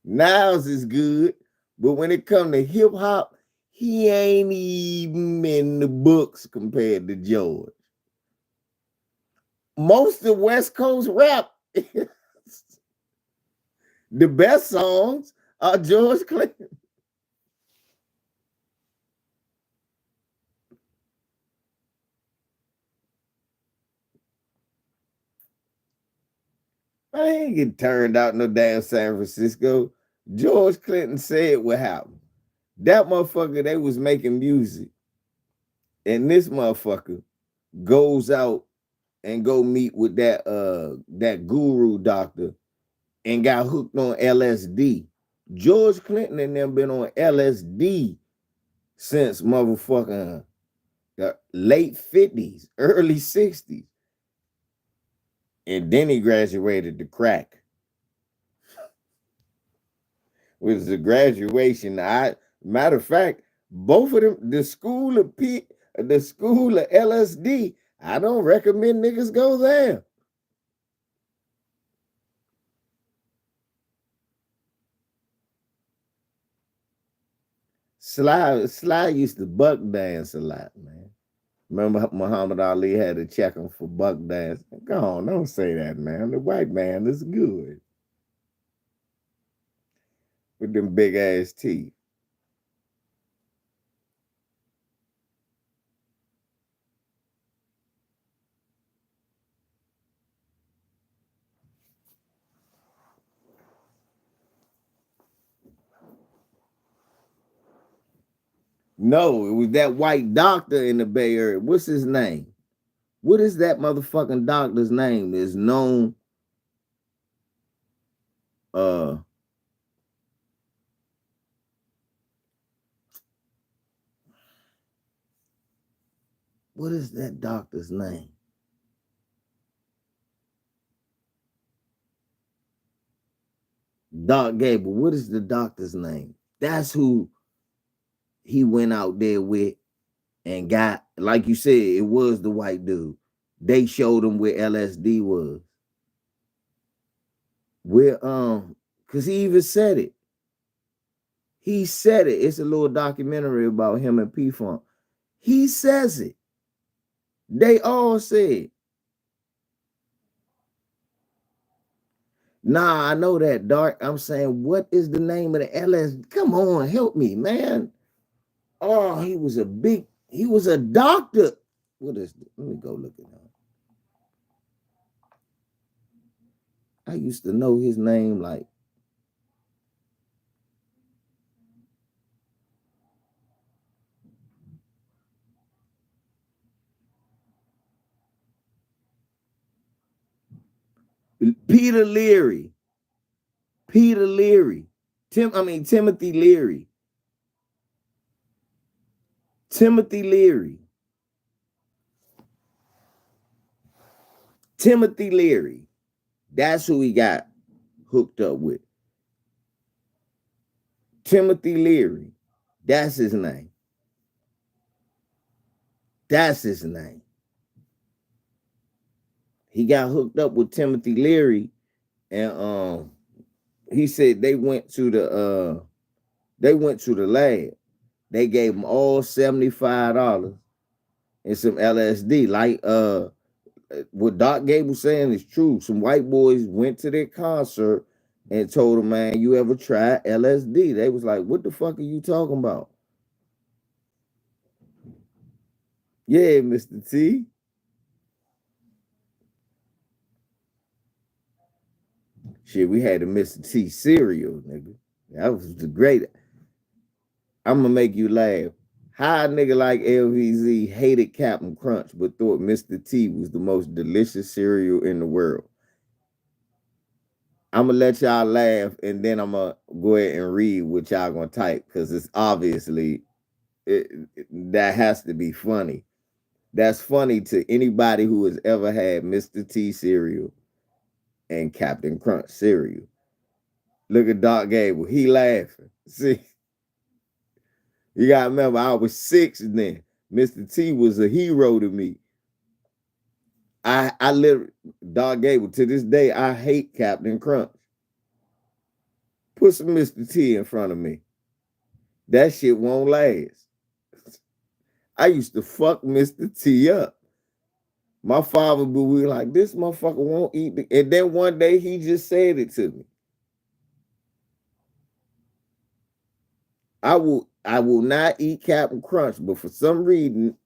Speaker 1: Niles is good, but when it come to hip hop, he ain't even in the books compared to George. Most of West Coast rap, the best songs are George Clinton. I ain't get turned out no damn San Francisco. George Clinton said what happened. That motherfucker, they was making music. And this motherfucker goes out and go meet with that guru doctor and got hooked on LSD. George Clinton and them been on LSD since motherfucking the late 50s, early 60s. And then he graduated to crack. With the graduation, matter of fact, both of them, the school of LSD, I don't recommend niggas go there. Sly used to buck dance a lot, man. Remember Muhammad Ali had to check him for buck dance? Go on, don't say that, man. The white man is good. With them big ass teeth. No, it was that white doctor in the Bay Area. What's his name? What is that motherfucking doctor's name? Is known What is that doctor's name? Doc Gable. What is the doctor's name? That's who he went out there with and got, like you said, it was the white dude. They showed him where LSD was. Where because he even said it. He said it. It's a little documentary about him and P Funk. He says it. They all said. Nah, I know that, Dark. I'm saying, what is the name of the LSD? Come on, help me, man. Oh, he was a doctor. What is it? Let me go look it up. I used to know his name like Peter Leary. Peter Leary. Timothy Leary. Timothy Leary. Timothy Leary. That's who he got hooked up with. Timothy Leary. That's his name. That's his name. He got hooked up with Timothy Leary, and he said they went to the lab. They gave him all $75 and some LSD. Like what Doc Gable saying is true. Some white boys went to their concert and told him, man, you ever tried LSD? They was like, what the fuck are you talking about? Yeah, Mr. T. Shit, we had a Mr. T cereal, nigga. That was the great. I'm gonna make you laugh. How a nigga like LVZ hated Captain Crunch, but thought Mr. T was the most delicious cereal in the world. I'm gonna let y'all laugh, and then I'm gonna go ahead and read what y'all gonna type, because it's obviously that has to be funny. That's funny to anybody who has ever had Mr. T cereal and Captain Crunch cereal. Look at Doc Gable. He laughing. See, you gotta remember, I was 6 then. Mr. T was a hero to me. I literally, Doc Gable, to this day, I hate Captain Crunch. Put some Mr. T in front of me. That shit won't last. I used to fuck Mr. T up. My father would be like, this motherfucker won't eat. And then one day he just said it to me. I will not eat Captain Crunch, but for some reason,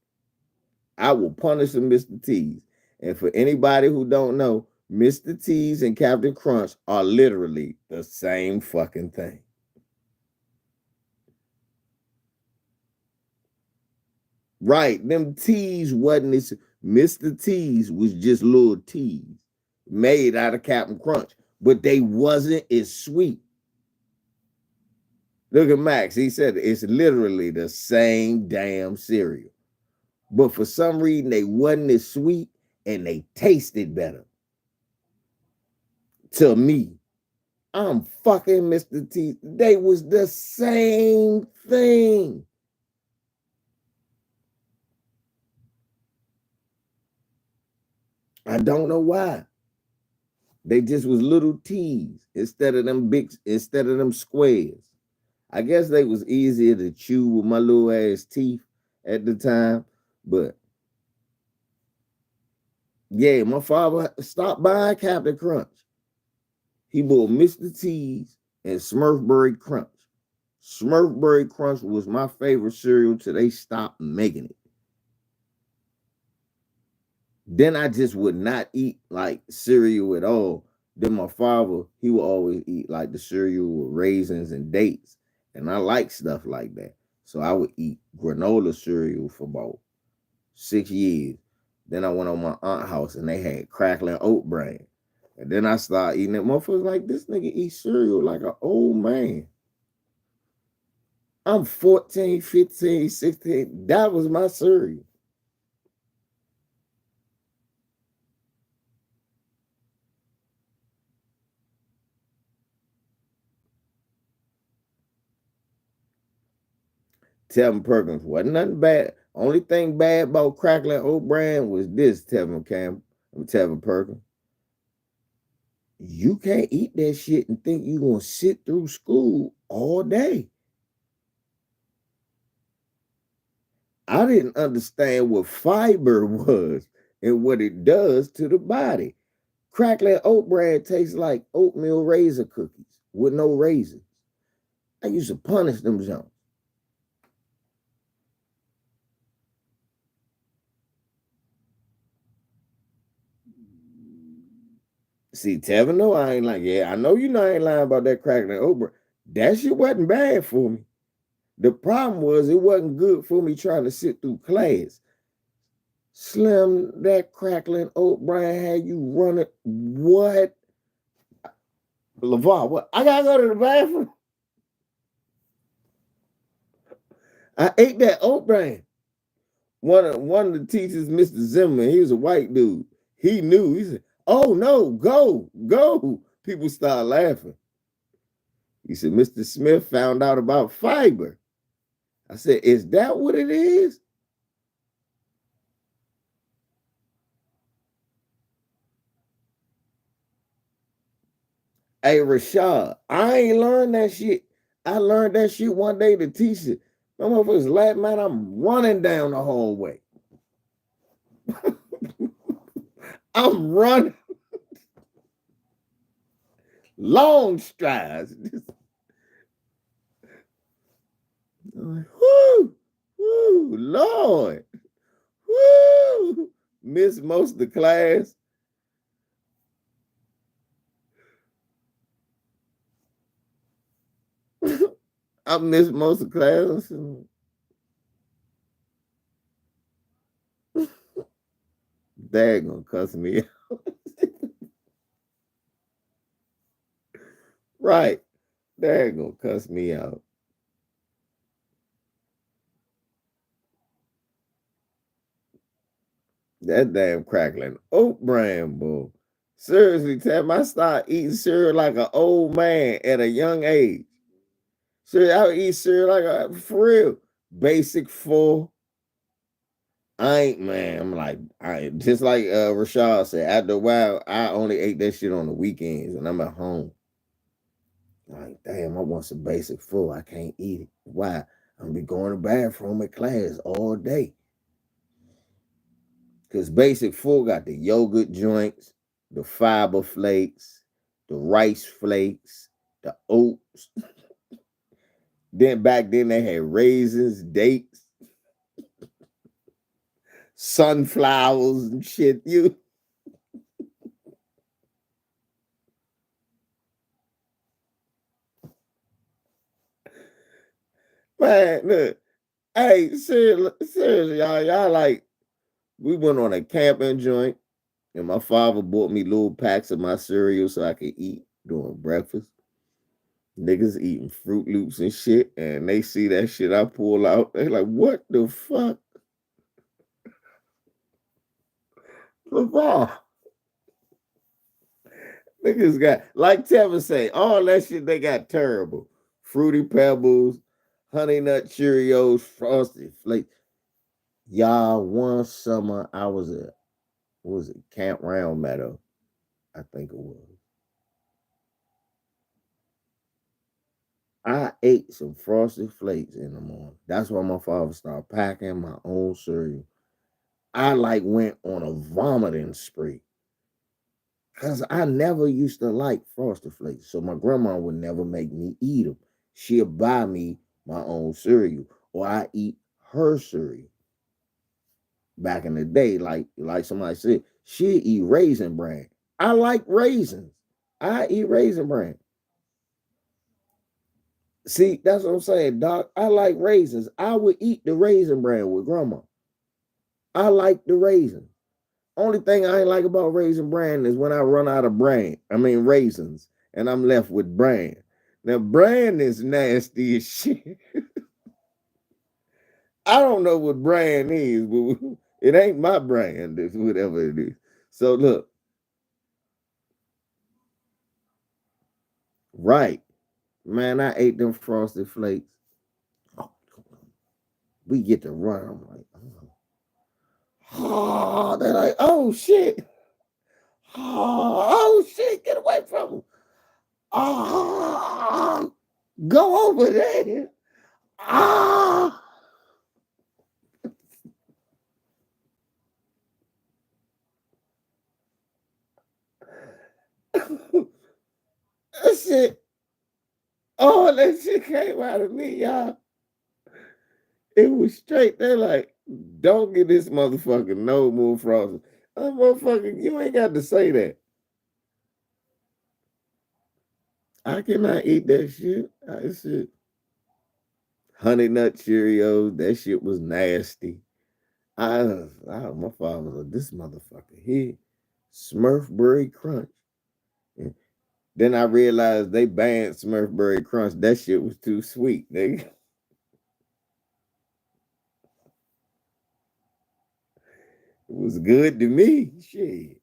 Speaker 1: I will punish some Mr. T's. And for anybody who don't know, Mr. T's and Captain Crunch are literally the same fucking thing. Right, them T's wasn't this. Mr. T's was just little T's made out of Captain Crunch, but they wasn't as sweet. Look at Max. He said it's literally the same damn cereal. But for some reason, they wasn't as sweet and they tasted better. To me, I'm fucking Mr. T. They was the same thing. I don't know why. They just was little T's instead of them squares. I guess they was easier to chew with my little ass teeth at the time. But yeah, my father stopped buying Captain Crunch. He bought Mr. T's and Smurfberry Crunch. Smurfberry Crunch was my favorite cereal till they stopped making it. Then I just would not eat like cereal at all. Then my father, he would always eat like the cereal with raisins and dates. And I like stuff like that. So I would eat granola cereal for about 6 years. Then I went on my aunt's house and they had crackling oat bran. And then I started eating it. Motherfuckers like, this nigga eat cereal like an old man. I'm 14, 15, 16. That was my cereal. Tevin Perkins wasn't nothing bad. Only thing bad about crackling oat bran was this, Tevin Perkins. You can't eat that shit and think you're gonna sit through school all day. I didn't understand what fiber was and what it does to the body. Crackling oat bran tastes like oatmeal raisin cookies with no raisins. I used to punish them jumps. See, Tevin, no, I ain't like, yeah, I know you know I ain't lying about that crackling oat bran. That shit wasn't bad for me. The problem was it wasn't good for me trying to sit through class. Slim, that crackling oat bran had you running. What? LeVar, what? I gotta go to the bathroom. I ate that oat bran. One of the teachers, Mr. Zimmerman, he was a white dude. He knew. He said, "Oh no, go, go." People started laughing. He said, "Mr. Smith found out about fiber." I said, "Is that what it is?" Hey, Rashad, I ain't learned that shit. I learned that shit one day. The teacher, my motherfuckers laugh, man. I'm running down the hallway. I'm running long strides. Whoo, whoo, Lord, whoo. Missed most of the class. I missed most of the class. Dad gonna cuss me out. Right. Dad gonna cuss me out. That damn crackling oat bran, boy. Seriously, Tam, I started eating cereal like an old man at a young age. Seriously, I would eat cereal like a for real. Basic full. I ain't man. I'm like, I just like Rashad said, after a while, I only ate that shit on the weekends and I'm at home. Like, damn, I want some basic food. I can't eat it. Why? I'm gonna be going to the bathroom at class all day. Because basic food got the yogurt joints, the fiber flakes, the rice flakes, the oats. Then back then they had raisins, dates, sunflowers and shit. You man, look, hey, seriously, y'all like we went on a camping joint, and my father bought me little packs of my cereal so I could eat during breakfast. Niggas eating Fruit Loops and shit, and they see that shit I pull out. They like, what the fuck? LeVar. Niggas got, like Tevin say, all that shit they got terrible. Fruity Pebbles, Honey Nut Cheerios, Frosted Flakes. Y'all, one summer I was at, what was it, Camp Round Meadow, I think it was. I ate some Frosted Flakes in the morning. That's why my father started packing my own cereal. I like went on a vomiting spree. Cause I never used to like Frosted Flakes. So my grandma would never make me eat them. She'll buy me my own cereal. Or I eat her cereal. Back in the day, like somebody said, she'll eat raisin bran. I like raisins. I eat raisin bran. See, that's what I'm saying, Doc. I like raisins. I would eat the raisin bran with grandma. I like the raisins. Only thing I ain't like about raisin bran is when I run out of raisins, and I'm left with bran. Now, bran is nasty as shit. I don't know what bran is, but it ain't my brand, it's whatever it is. So look, right, man, I ate them frosted flakes. Oh, We get to run. I'm like, oh, they're like, oh shit. Oh shit, get away from him. Oh, go over there. Ah. That shit, oh, that shit came out of me, y'all. It was straight. They're like, don't get this motherfucker no more frosting. Motherfucker, you ain't got to say that. I cannot eat that shit. I shit. Honey Nut Cheerios, that shit was nasty. My father was like, this motherfucker here, Smurfberry Crunch. And then I realized they banned Smurfberry Crunch. That shit was too sweet. It was good to me. Shit.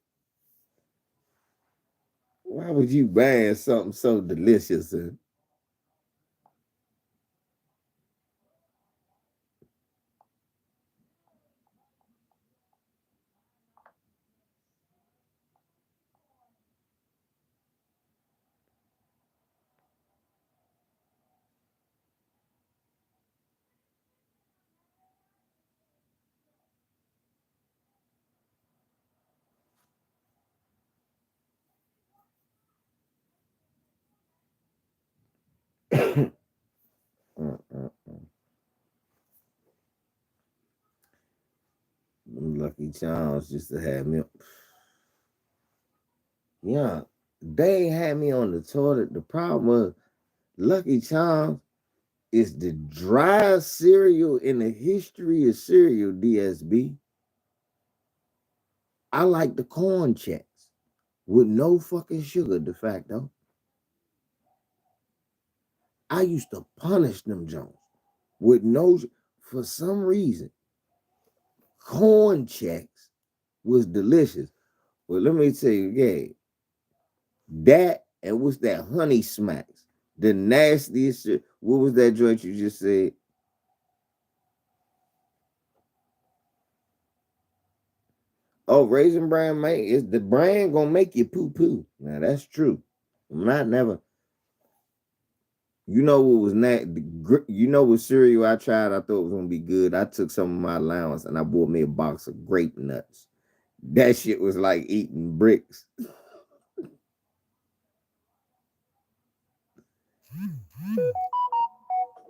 Speaker 1: Why would you ban something so delicious? Them Lucky Charms used to have me. Yeah, they had me on the toilet. The problem was Lucky Charms is the driest cereal in the history of cereal, DSB. I like the corn checks with no fucking sugar, de facto. I used to punish them Jones with no, for some reason, corn checks was delicious. Well, let me tell you, yeah, that and what's that honey smacks? The nastiest shit. What was that joint you just said? Oh, Raisin Bran, man, is the brand gonna make you poo poo? Now that's true. I'm not never. You know what was that? You know what cereal I tried? I thought was gonna be good. I took some of my allowance and I bought me a box of grape nuts. That shit was like eating bricks.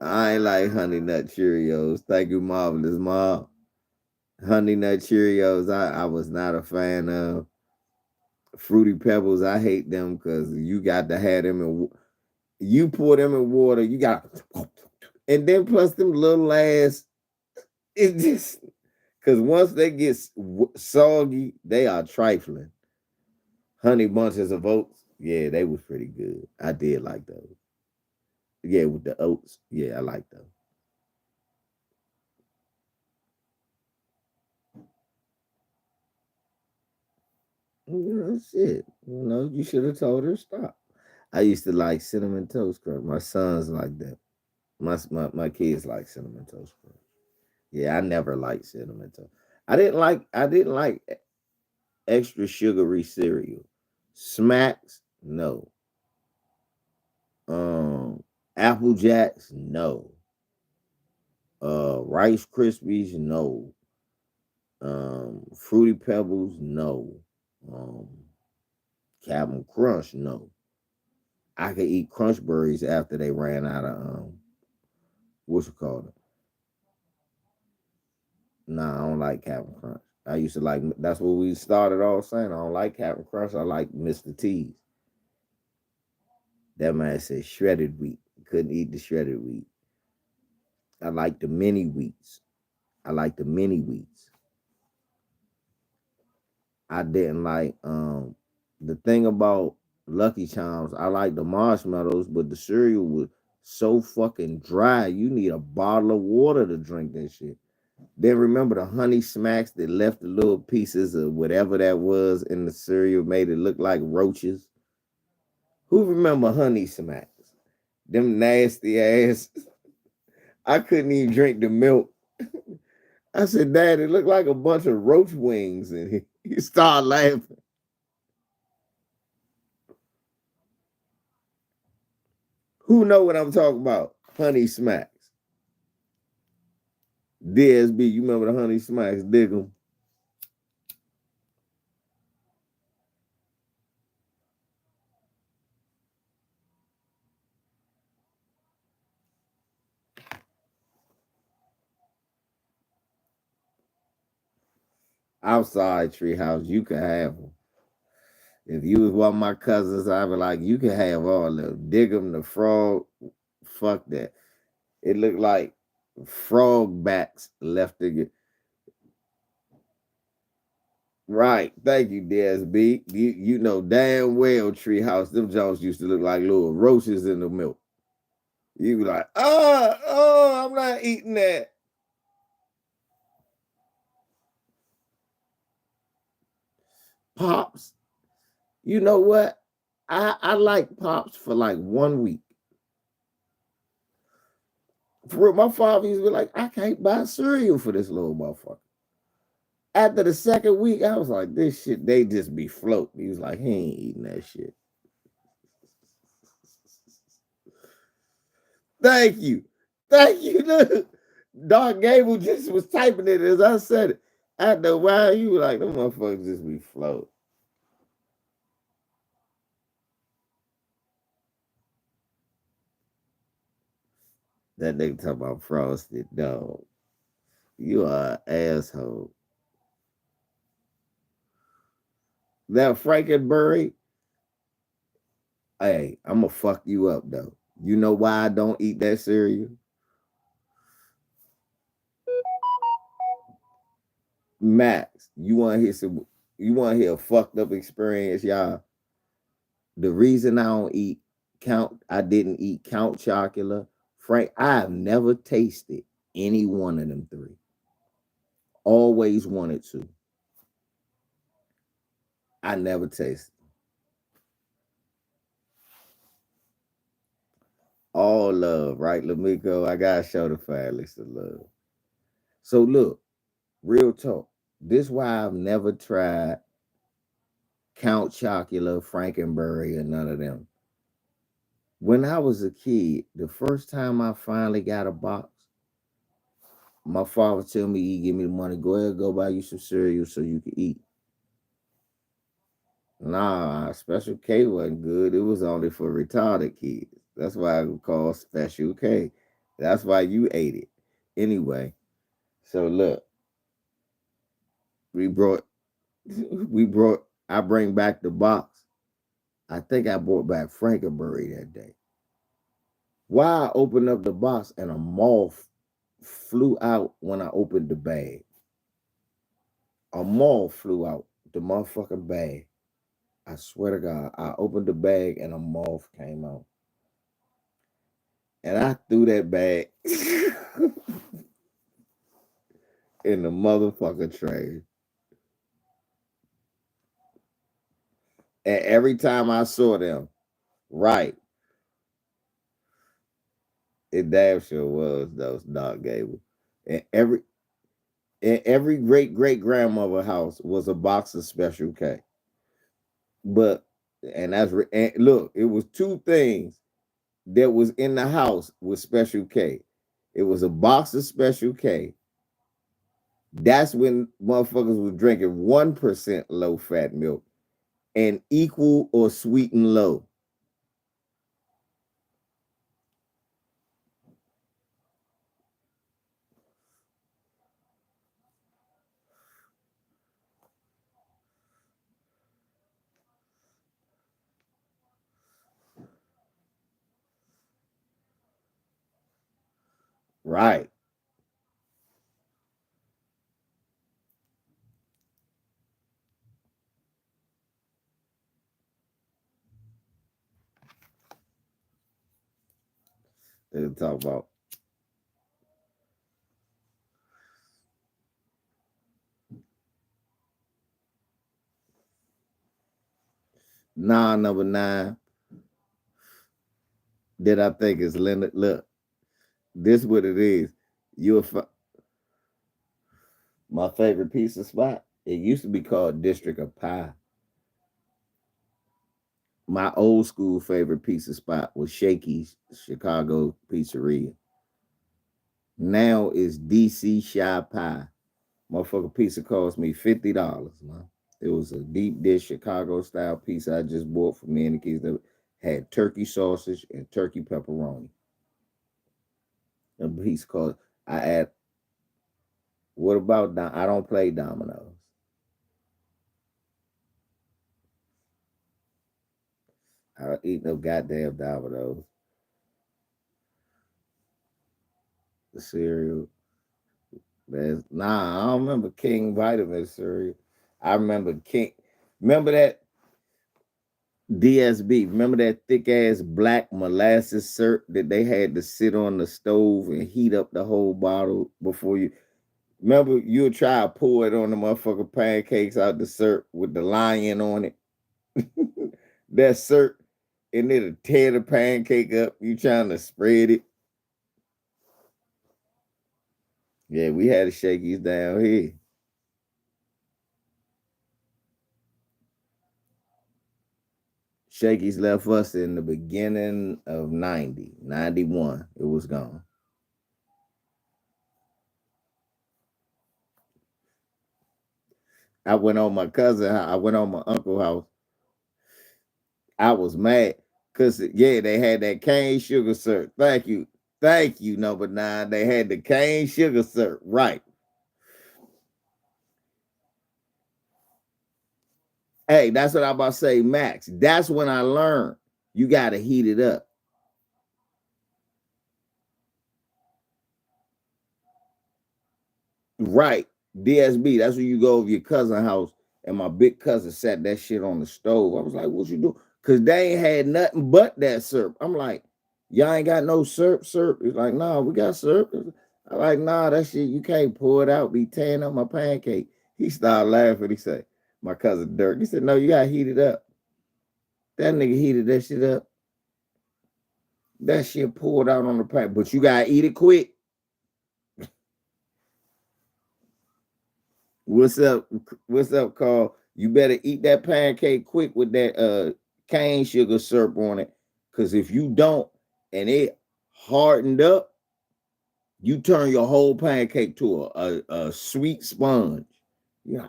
Speaker 1: I ain't like Honey Nut Cheerios. Thank you, Marvelous Mom. Honey Nut Cheerios, I was not a fan of. Fruity Pebbles, I hate them because you got to have them in. You pour them in water, you got, and then plus them little ass. It just because once they get soggy, they are trifling. Honey Bunches of Oats, yeah, they was pretty good. I did like those. Yeah, with the oats, yeah, I like those. Shit. You should have told her stop. I used to like cinnamon toast crunch. My sons like that. My kids like cinnamon toast crunch. Yeah, I never liked cinnamon toast. I didn't like extra sugary cereal. Smacks, no. Apple Jacks, no. Rice Krispies, no. Fruity Pebbles, no. Um, Captain Crunch, no. I could eat Crunch Berries after they ran out of what's it called? Nah, I don't like Captain Crunch. I used to like that's what we started all saying. I don't like Captain Crunch. I like Mr. T's. That man said shredded wheat. Couldn't eat the shredded wheat. I like the mini wheats. I like the mini wheats. I didn't like the thing about Lucky Charms. I like the marshmallows, but the cereal was so fucking dry. You need a bottle of water to drink that shit. Then remember the honey smacks that left the little pieces of whatever that was in the cereal, made it look like roaches. Who remember honey smacks? Them nasty ass. I couldn't even drink the milk. I said, Dad, it looked like a bunch of roach wings. And he started laughing. Who know what I'm talking about? Honey Smacks. DSB, you remember the Honey Smacks? Dig 'em. I'm sorry, Treehouse. You can have them. If you was one of my cousins, I'd be like, you can have all of them. Dig 'em, the frog. Fuck that. It looked like frog backs left to get. Right. Thank you, DSB. You know damn well, Treehouse, them Jones used to look like little roaches in the milk. You be like, I'm not eating that. Pops. You know what? I like Pops for like 1 week. For real, my father used to be like, I can't buy cereal for this little motherfucker. After the second week, I was like, this shit, they just be floating. He was like, he ain't eating that shit. Thank you. Thank you. Look, Dark Gable just was typing it as I said it. After a while, you were like, them motherfuckers just be floating. That nigga talking about frosted dog. You are an asshole. That Frankenberry, hey, I'm gonna fuck you up though. You know why I don't eat that cereal? Max, you want to hear a fucked up experience, y'all? The reason I didn't eat Count Chocula, Frank, I have never tasted any one of them three. Always wanted to. I never tasted. All love, right, Lamiko? I gotta show the family some love. So look, real talk. This why I've never tried Count Chocula, Frankenberry, or none of them. When I was a kid, the first time I finally got a box, my father tell me he give me the money, go ahead, go buy you some cereal so you can eat. Nah, Special K wasn't good. It was only for retarded kids. That's why it was called Special K. That's why you ate it. Anyway, so look, we brought I bring back the box. I think I brought back Frankenberry that day. Why I opened up the box and a moth flew out when I opened the bag. A moth flew out the motherfucking bag. I swear to God, I opened the bag and a moth came out. And I threw that bag in the motherfucking trash. And every time I saw them, right, it damn sure was those Dog Gable. And every great great grandmother house was a box of Special K. But and look, it was two things that was in the house with Special K. It was a box of Special K. That's when motherfuckers was drinking 1% low fat milk and equal or sweetened low. Right. They talk about number 9 that I think is Leonard. Look, this what it is. You'll find My favorite pizza spot. It used to be called District of Pie. My old school favorite pizza spot was Shakey's Chicago Pizzeria. Now it's DC Shy Pie. Motherfucker pizza cost me $50, man. It was a deep dish Chicago style pizza I just bought for me and the kids that had turkey sausage and turkey pepperoni. A piece called I add what about I don't play dominoes. I don't eat no goddamn dominoes. The cereal. I don't remember King Vitamin cereal. I remember King. Remember that DSB. Remember that thick ass black molasses syrup that they had to sit on the stove and heat up the whole bottle before you. Remember you would try to pour it on the motherfucking pancakes out the syrup with the lion on it. That syrup, and it'll tear the pancake up. You trying to spread it. Yeah, we had a Shakey's down here. Shakey's left us in the beginning of 90, 91. It was gone. I went on my cousin, I went on my uncle's house. I was mad because, yeah, they had that cane sugar syrup. Thank you. Thank you, number nine. They had the cane sugar syrup. Right. Hey, that's what I'm about to say, Max. That's when I learned you got to heat it up. Right. DSB, that's when you go over your cousin's house. And my big cousin sat that shit on the stove. I was like, what you do? Because they ain't had nothing but that syrup. I'm like, y'all ain't got no syrup. It's like, nah, we got syrup. I'm like, nah, that shit, you can't pour it out, be tearing up my pancake. He started laughing. He said, my cousin Dirk, he said, no, you got to heat it up. That nigga heated that shit up. That shit poured out on the pan, but you got to eat it quick. What's up? What's up, Carl? You better eat that pancake quick with that cane sugar syrup on it. Cause if you don't and it hardened up, you turn your whole pancake to a sweet sponge. Yeah.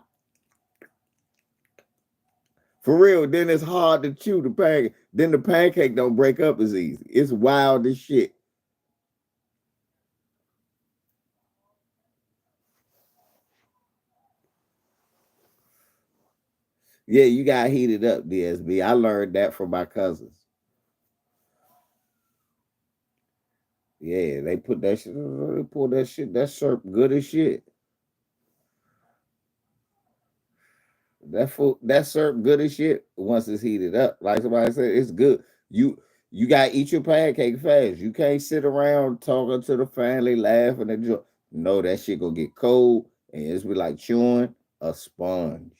Speaker 1: For real, then it's hard to chew the pancake. Then the pancake don't break up as easy. It's wild as shit. Yeah, you got to heat it up, DSB. I learned that from my cousins. Yeah, they put that shit, they pour that shit, that syrup good as shit. That syrup good as shit once it's heated up. Like somebody said, it's good. You gotta eat your pancake fast. You can't sit around talking to the family, laughing and joke. No, that shit gonna get cold and it's be like chewing a sponge.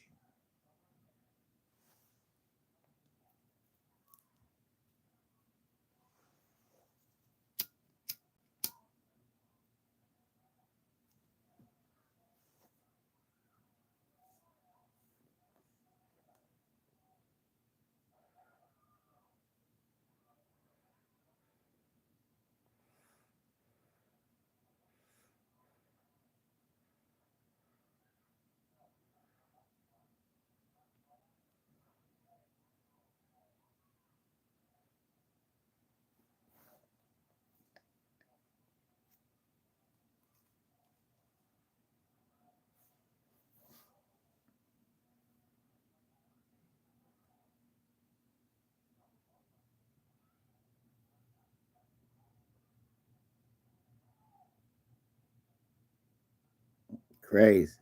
Speaker 1: Crazy.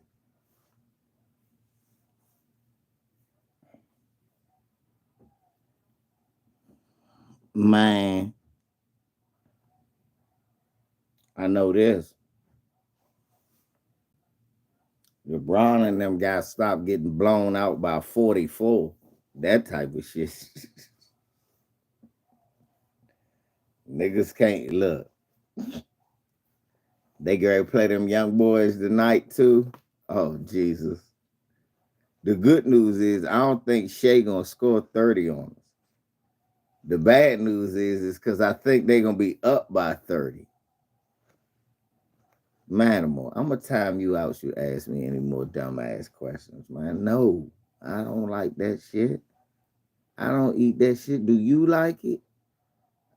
Speaker 1: Man, I know this. LeBron and them guys stopped getting blown out by 44. That type of shit. Niggas can't look. They gonna play them young boys tonight too. Oh, Jesus. The good news is I don't think Shea gonna score 30 on us. The bad news is because I think they're gonna be up by 30. Manimal, I'm gonna time you out. You ask me any more dumbass questions, man. No, I don't like that shit. I don't eat that shit. Do you like it?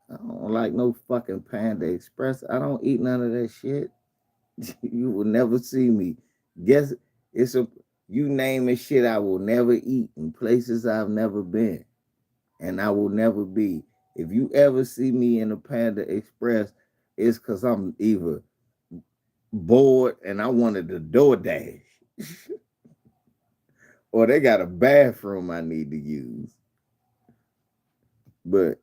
Speaker 1: I don't like no fucking Panda Express. I don't eat none of that shit. You will never see me. Guess it's a you name it shit I will never eat in places I've never been. And I will never be. If you ever see me in a Panda Express, it's because I'm either bored and I wanted to DoorDash, or they got a bathroom I need to use. But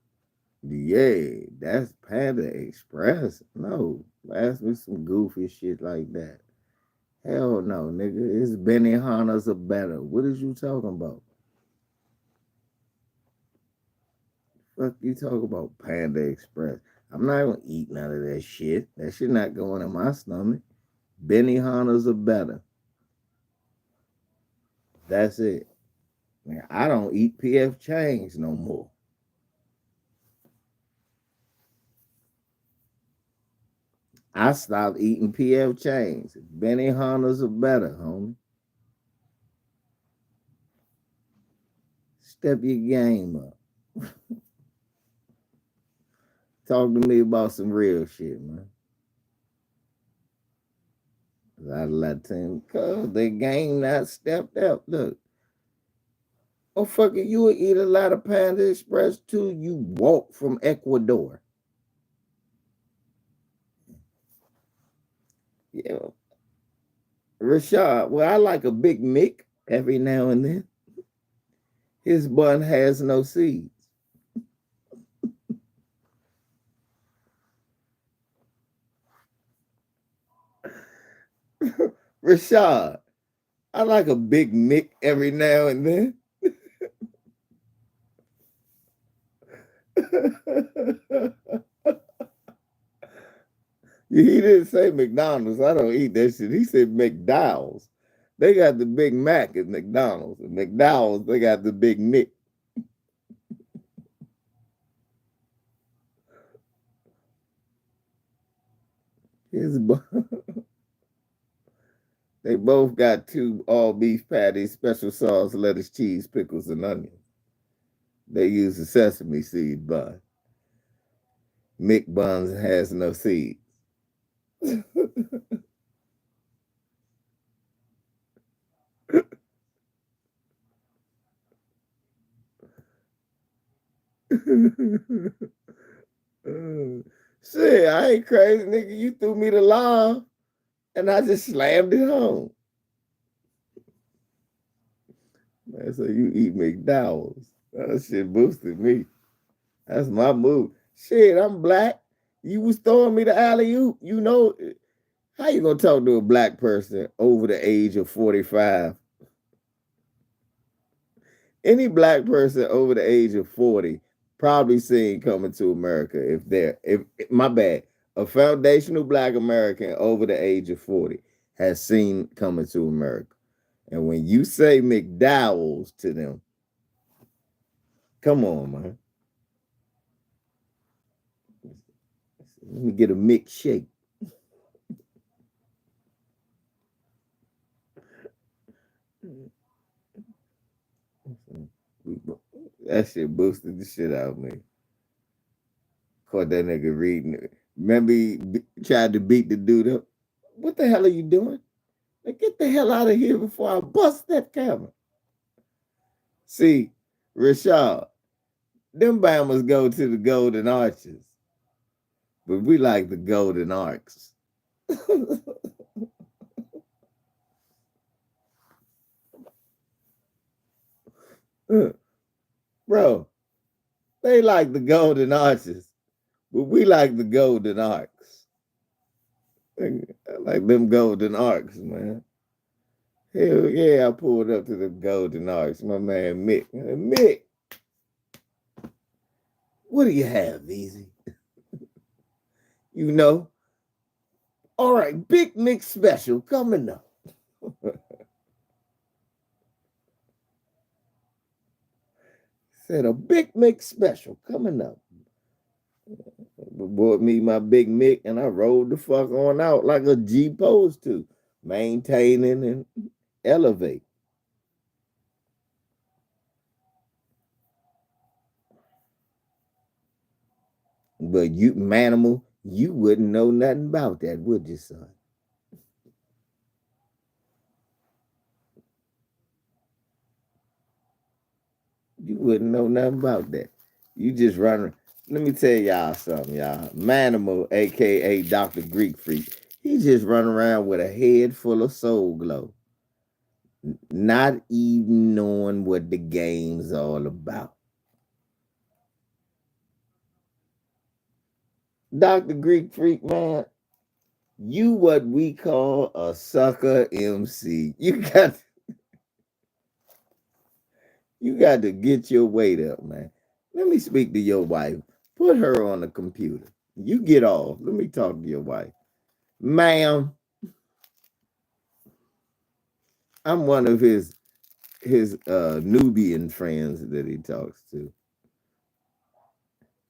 Speaker 1: yeah, that's Panda Express. No, ask me some goofy shit like that. Hell no, nigga. It's Benihana's or better. What is you talking about? Fuck you talk about Panda Express. I'm not gonna eat none of that shit. That shit not going in my stomach. Benihana's are better. That's it. Man, I don't eat PF Chang's no more. I stopped eating PF Chang's. Benihana's are better, homie. Step your game up. Talk to me about some real shit, man. I let them, cause the game not stepped up. Look, oh fucking, you would eat a lot of Panda Express too. You walk from Ecuador. Yeah, Rashad. Well, I like a Big Mick every now and then. His bun has no seeds. Rashad, I like a Big Mick every now and then. He didn't say McDonald's. I don't eat that shit. He said McDowell's. They got the Big Mac at McDonald's. And McDowell's, they got the Big Mick. His They both got two all beef patties, special sauce, lettuce, cheese, pickles, and onions. They use a sesame seed bun. Mick buns has no seeds. Shit, I ain't crazy, nigga. You threw me the law, and I just slammed it home. Man, so you eat McDowell's. That shit boosted me. That's my move. Shit, I'm black. You was throwing me the alley oop. You know, how you gonna talk to a black person over the age of 45? Any black person over the age of 40 probably seen Coming to America if my bad, a foundational black American over the age of 40 has seen Coming to America. And when you say McDowell's to them, come on, man. Let me get a mixed shake. That shit boosted the shit out of me. Caught that nigga reading it. Remember he tried to beat the dude up? What the hell are you doing? Like, get the hell out of here before I bust that camera. See, Rashad, them Bammers go to the Golden Arches, but we like the Golden Arcs. Bro, they like the Golden Arches, but we like the Golden Arcs. I like them Golden Arcs, man. Hell yeah, I pulled up to the Golden Arcs. My man Mick. Mick, what do you have, Easy? You know? All right, Big Mick special coming up. Said a Big Mick special coming up. Bought me my Big Mick and I rolled the fuck on out like a G posed to, maintaining and elevate. But you, manimal, you wouldn't know nothing about that, would you, son? You wouldn't know nothing about that. You just run. Let me tell y'all something, y'all. Manimal, aka Dr. Greek Freak, he just run around with a head full of soul glow, not even knowing what the game's all about. Dr. Greek Freak, man, you what we call a sucker MC. You got to get your weight up, man. Let me speak to your wife. Put her on the computer. You get off. Let me talk to your wife. Ma'am, I'm one of his Nubian friends that he talks to.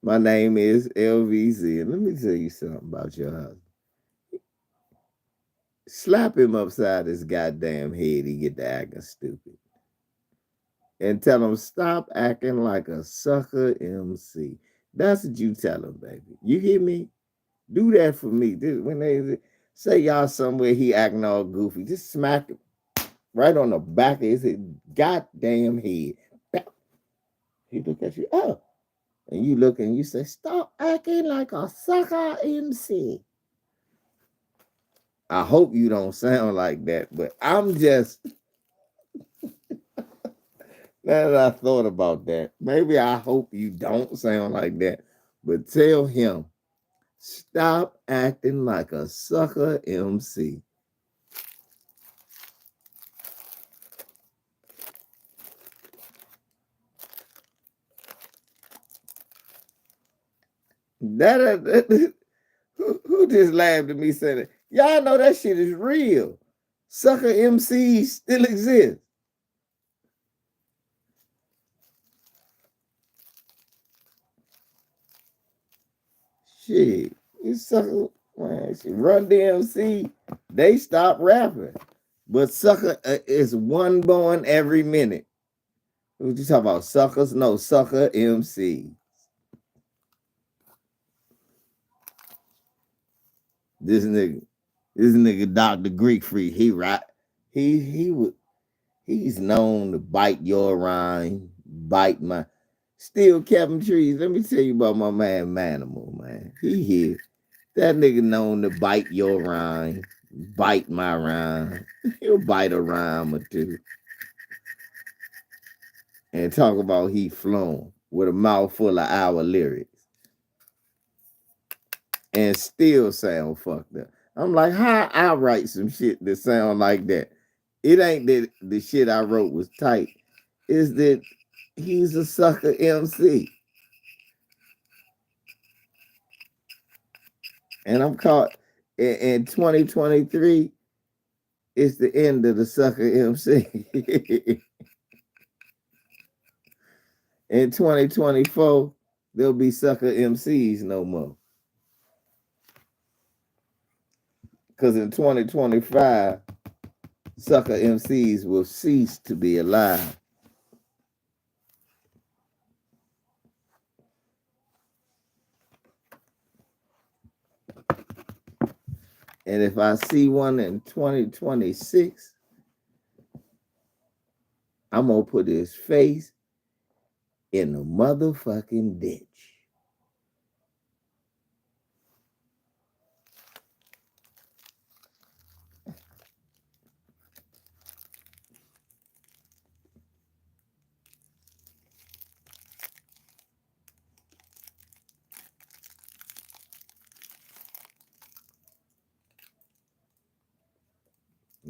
Speaker 1: My name is LVZ, and let me tell you something about your husband. Slap him upside his goddamn head, he get to acting stupid. And tell him stop acting like a sucker MC. That's what you tell him, baby. You hear me? Do that for me. When they say y'all somewhere he acting all goofy, just smack him right on the back of his goddamn head. He look at you, oh, and you look and you say, stop acting like a sucker MC. I hope you don't sound like that, but I'm just, now that I thought about that, maybe I hope you don't sound like that, but tell him, stop acting like a sucker MC. That who just laughed at me saying it? Y'all know that shit is real. Sucker MCs still exist. Shit, you sucker, man. Run DMC, they stopped rapping, but sucker is one born every minute. What you talking about? Suckers? No, sucker MC. This nigga, this nigga, Dr. Greek Freak. He right. He would. He's known to bite your rhyme, bite my. Still Kevin Trees. Let me tell you about my man Manimal, man. He here. That nigga known to bite your rhyme, bite my rhyme. He'll bite a rhyme or two. And talk about he flown with a mouthful of our lyrics. And still sound fucked up. I'm like, how I write some shit that sound like that? It ain't that the shit I wrote was tight. Is that he's a sucker MC. And I'm caught in 2023. It's the end of the sucker MC. In 2024, there'll be sucker MCs no more. Because in 2025, sucker MCs will cease to be alive. And if I see one in 2026, I'm going to put his face in the motherfucking ditch.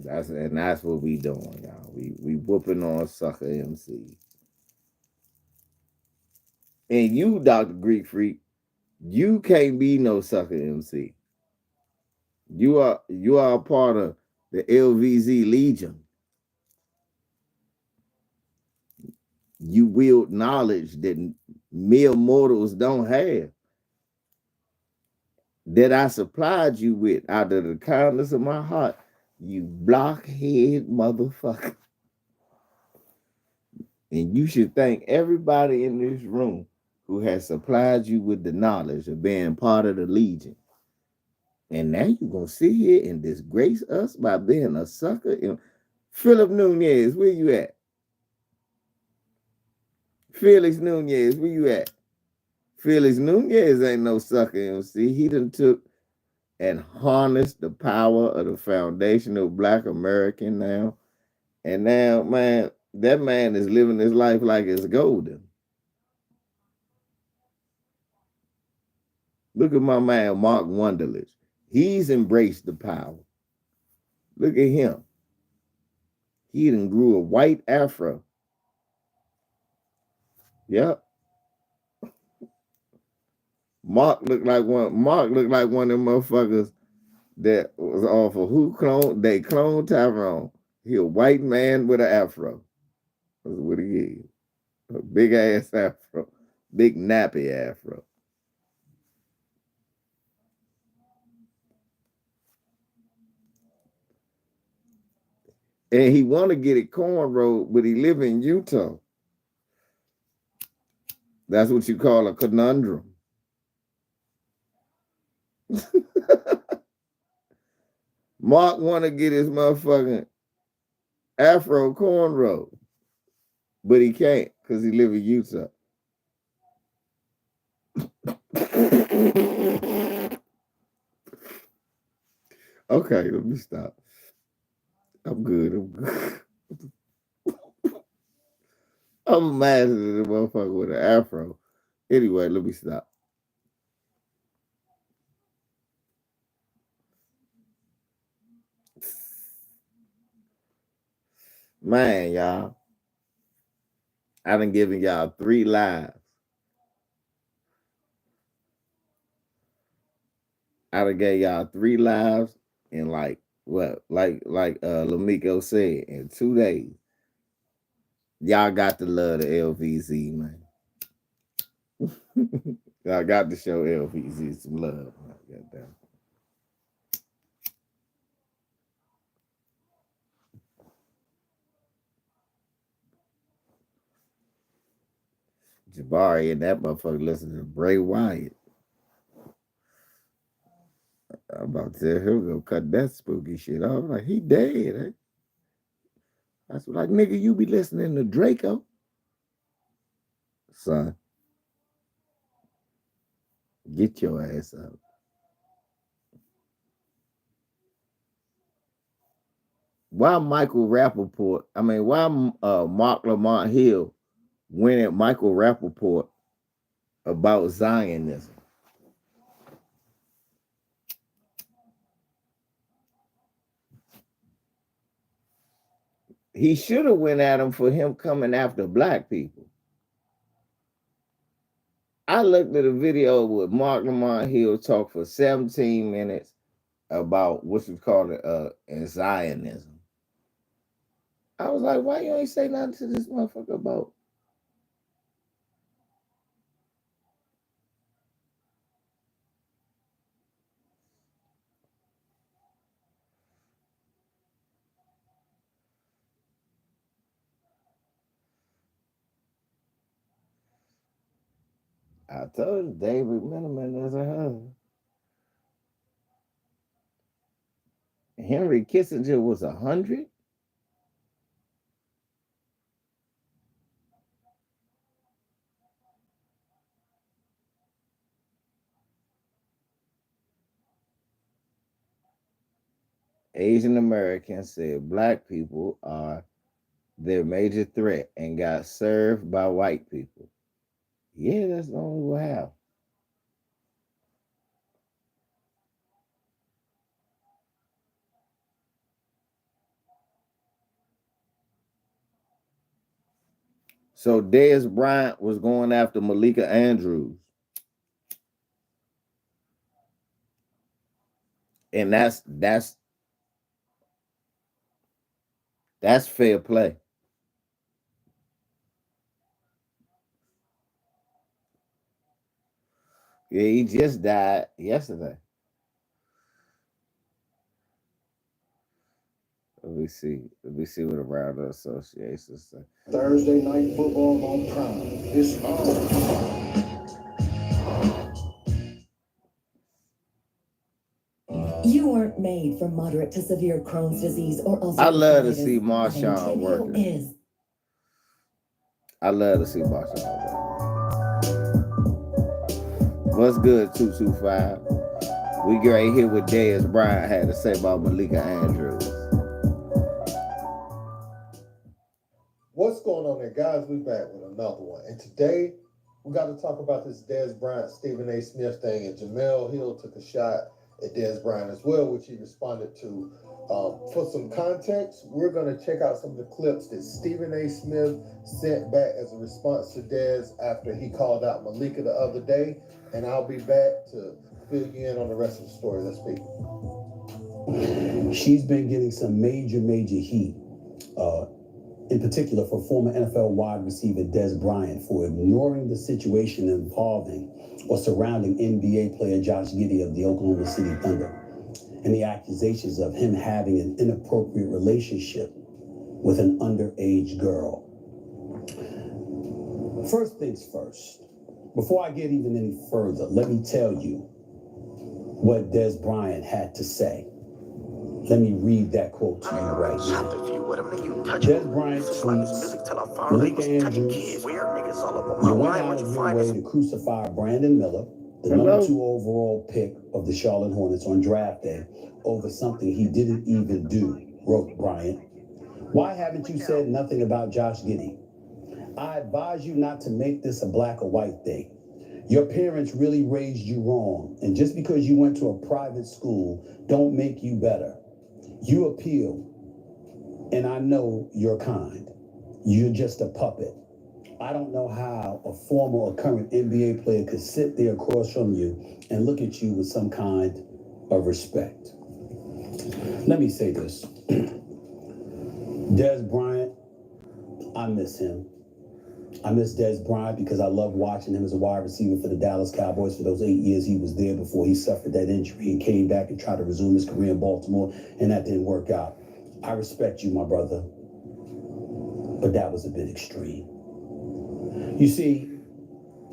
Speaker 1: That's what we doing, y'all. We whooping on sucker MC. And you, Dr. Greek Freak, you can't be no sucker MC. You are a part of the LVZ Legion. You wield knowledge that mere mortals don't have, that I supplied you with out of the kindness of my heart. You blockhead motherfucker. And you should thank everybody in this room who has supplied you with the knowledge of being part of the Legion. And now you're going to sit here and disgrace us by being a sucker. Philip Nunez, where you at? Felix Nunez, where you at? Felix Nunez ain't no sucker, MC. He done took and harnessed the power of the foundational Black American now. And now, man, that man is living his life like it's golden. Look at my man, Mark Wunderlich. He's embraced the power. Look at him. He done grew a white afro. Yep. Mark looked like one of them motherfuckers that was off of who cloned, they cloned Tyrone. He a white man with an afro. That's what he is. A big ass afro. Big nappy afro. And he want to get it cornrowed, but he live in Utah. That's what you call a conundrum. Mark want to get his motherfucking afro cornrow, but he can't because he live in Utah. Okay, let me stop. I'm good. I'm a master of the motherfucker with an afro. Anyway, let me stop. Man, y'all, I done given y'all 3 lives. I done gave y'all 3 lives in like what? Like Lamiko said, in 2 days. Y'all got to love the LVZ, man. Y'all got to show LVZ some love. Goddamn. Jabari and that motherfucker listen to Bray Wyatt. I'm about to tell him go cut that spooky shit off. Like, he dead, eh? That's like, nigga, you be listening to Draco. Son, get your ass up. Why Mark Lamont Hill went at Michael Rappaport about Zionism? He should have went at him for him coming after black people. I looked at a video with Mark Lamont Hill talk for 17 minutes about what's called Zionism. I was like, why you ain't say nothing to this motherfucker about? I told you, David Miniman is a husband. Henry Kissinger was 100. Asian Americans said black people are their major threat and got served by white people. Yeah, that's the only way how. So Dez Bryant was going after Malika Andrews. And that's fair play. Yeah, he just died yesterday. Let me see. Let me see what the Router Association say.
Speaker 4: Thursday night football on Prime. It's on.
Speaker 5: You weren't made for moderate to severe Crohn's disease or ulcerative
Speaker 1: I love to
Speaker 5: colitis,
Speaker 1: see
Speaker 5: but
Speaker 1: Marshawn
Speaker 5: Ingenio
Speaker 1: working.
Speaker 5: is.
Speaker 1: I love to see Marshawn working. What's good, 225? We get right here with Dez Bryant had to say about Malika Andrews.
Speaker 6: What's going on there, guys? We back with another one. And today, we got to talk about this Dez Bryant, Stephen A. Smith thing. And Jamel Hill took a shot at Dez Bryant as well, which he responded to. For some context, we're going to check out some of the clips that Stephen A. Smith sent back as a response to Dez after he called out Malika the other day. And I'll be back to fill you in on the rest of the story. Let's speak.
Speaker 7: She's been getting some major heat. In particular for former NFL wide receiver Dez Bryant for ignoring the situation involving or surrounding NBA player Josh Giddey of the Oklahoma City Thunder and the accusations of him having an inappropriate relationship with an underage girl. First things first, before I get even any further, let me tell you what Dez Bryant had to say. Let me read that quote to you right now. Dez Bryant tweets, Malika Andrews, you went out of your way to crucify Brandon Miller, the number 2 overall pick of the Charlotte Hornets on draft day, over something he didn't even do, wrote Bryant. Why haven't you said nothing about Josh Giddey? I advise you not to make this a black or white thing. Your parents really raised you wrong, and just because you went to a private school don't make you better. You appeal, and I know you're kind. You're just a puppet. I don't know how a former or current NBA player could sit there across from you and look at you with some kind of respect. Let me say this. Dez Bryant, I miss him. I miss Dez Bryant because I love watching him as a wide receiver for the Dallas Cowboys for those 8 years he was there before he suffered that injury and came back and tried to resume his career in Baltimore, and that didn't work out. I respect you, my brother, but that was a bit extreme. You see,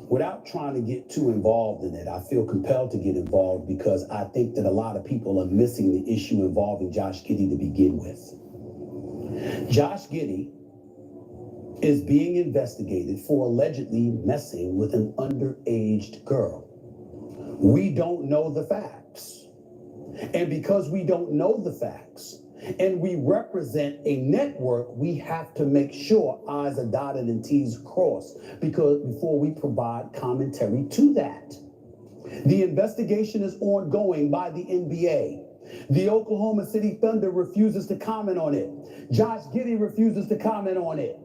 Speaker 7: without trying to get too involved in it, I feel compelled to get involved because I think that a lot of people are missing the issue involving Josh Giddey to begin with. Josh Giddey is being investigated for allegedly messing with an underage girl. We don't know the facts. And because we don't know the facts, and we represent a network, we have to make sure I's are dotted and T's crossed before we provide commentary to that. The investigation is ongoing by the NBA. The Oklahoma City Thunder refuses to comment on it. Josh Giddey refuses to comment on it.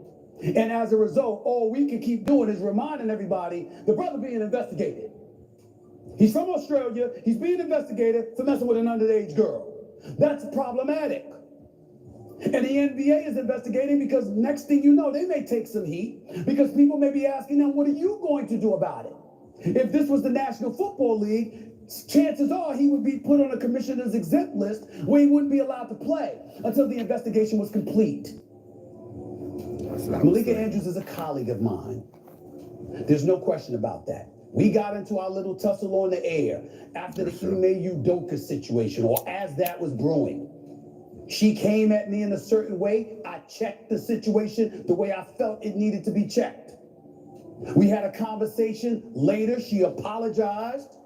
Speaker 7: And as a result, all we can keep doing is reminding everybody the brother being investigated. He's from Australia. He's being investigated for messing with an underage girl. That's problematic. And the NBA is investigating because next thing you know, they may take some heat because people may be asking them, what are you going to do about it? If this was the National Football League, chances are he would be put on a commissioner's exempt list where he wouldn't be allowed to play until the investigation was complete. Malika Andrews is a colleague of mine. There's no question about that. We got into our little tussle on the air after the Ime Udoka situation, or as that was brewing. She came at me in a certain way. I checked the situation the way I felt it needed to be checked. We had a conversation. Later, she apologized.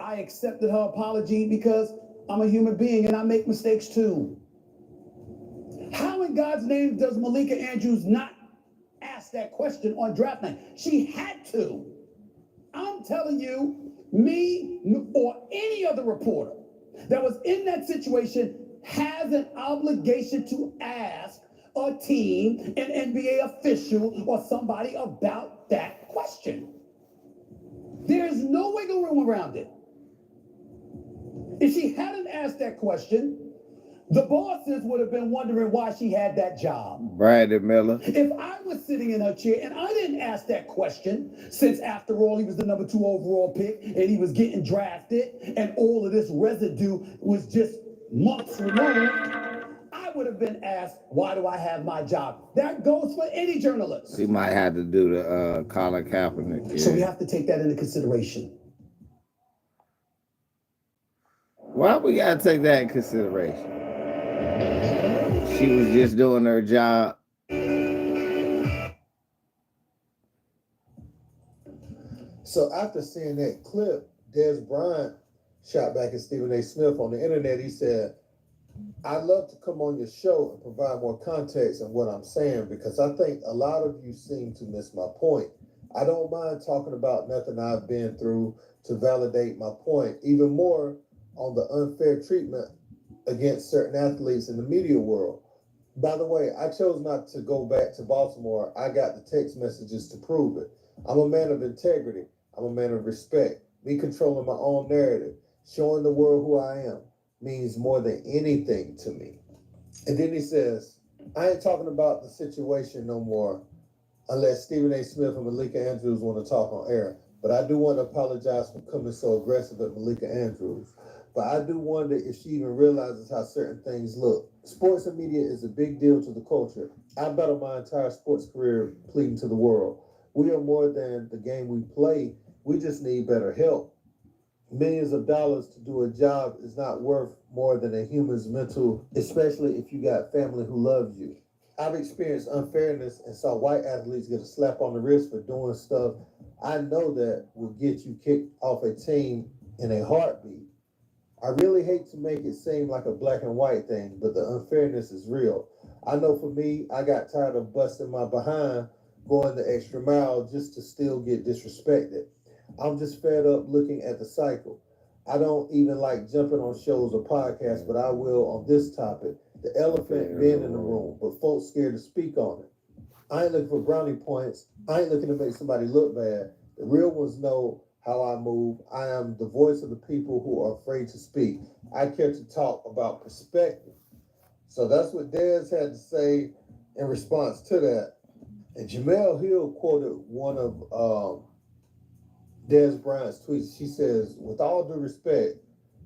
Speaker 7: I accepted her apology because I'm a human being and I make mistakes too. How in God's name does Malika Andrews not ask that question on draft night? She had to. I'm telling you, me or any other reporter that was in that situation has an obligation to ask a team, an NBA official, or somebody about that question. There's no wiggle room around it. If she hadn't asked that question, The bosses would have been wondering why she had that job.
Speaker 1: Brandon Miller.
Speaker 7: If I was sitting in her chair and I didn't ask that question, since after all he was the number 2 overall pick and he was getting drafted and all of this residue was just months removed, I would have been asked, why do I have my job? That goes for any journalist.
Speaker 1: She might have to do the Colin Kaepernick. Yeah.
Speaker 7: So we have to take that into consideration.
Speaker 1: Why we gotta take that in consideration? She was just doing her job.
Speaker 6: So after seeing that clip, Des Bryant shot back at Stephen A. Smith on the internet. He said, I'd love to come on your show and provide more context on what I'm saying, because I think a lot of you seem to miss my point. I don't mind talking about nothing I've been through to validate my point, even more on the unfair treatment against certain athletes in the media world. By the way, I chose not to go back to Baltimore. I got the text messages to prove it. I'm a man of integrity. I'm a man of respect. Me controlling my own narrative, showing the world who I am, means more than anything to me. And then he says, I ain't talking about the situation no more unless Stephen A. Smith and Malika Andrews want to talk on air. But I do want to apologize for coming so aggressive at Malika Andrews. But I do wonder if she even realizes how certain things look. Sports and media is a big deal to the culture. I battled my entire sports career pleading to the world. We are more than the game we play. We just need better help. Millions of dollars to do a job is not worth more than a human's mental, especially if you got family who loves you. I've experienced unfairness and saw white athletes get a slap on the wrist for doing stuff I know that will get you kicked off a team in a heartbeat. I really hate to make it seem like a black and white thing, but the unfairness is real. I know for me, I got tired of busting my behind, going the extra mile just to still get disrespected. I'm just fed up looking at the cycle. I don't even like jumping on shows or podcasts, but I will on this topic. The elephant being in the room, but folks scared to speak on it. I ain't looking for brownie points. I ain't looking to make somebody look bad. The real ones know how I move. I am the voice of the people who are afraid to speak. I care to talk about perspective. So that's what Dez had to say in response to that. And Jamel Hill quoted one of Dez Bryant's tweets. She says, with all due respect,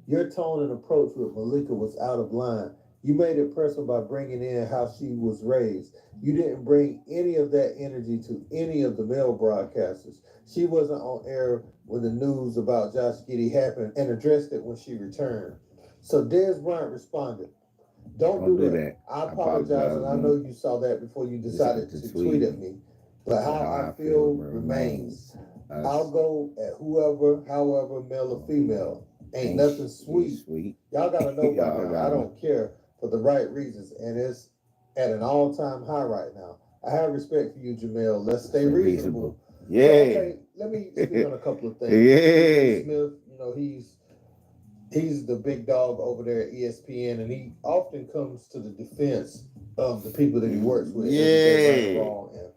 Speaker 6: your tone and approach with Malika was out of line. You made it personal by bringing in how she was raised. You didn't bring any of that energy to any of the male broadcasters. She wasn't on air when the news about Josh Giddey happened and addressed it when she returned. So Dez Bryant responded, don't do that. I apologize, and I know you saw that before you decided to tweet at me. But how I feel remains. I'll go at whoever, however, male or female. Ain't nothing sweet. Y'all gotta know by now. I don't care for the right reasons, and it's at an all-time high right now. I have respect for you, Jamel. Let's stay reasonable.
Speaker 1: Yeah.
Speaker 6: Okay, let me speak on a couple of things.
Speaker 1: Yeah.
Speaker 6: Smith, you know, he's the big dog over there at ESPN, and he often comes to the defense of the people that he works with.
Speaker 1: Yeah.
Speaker 6: Wrong, and,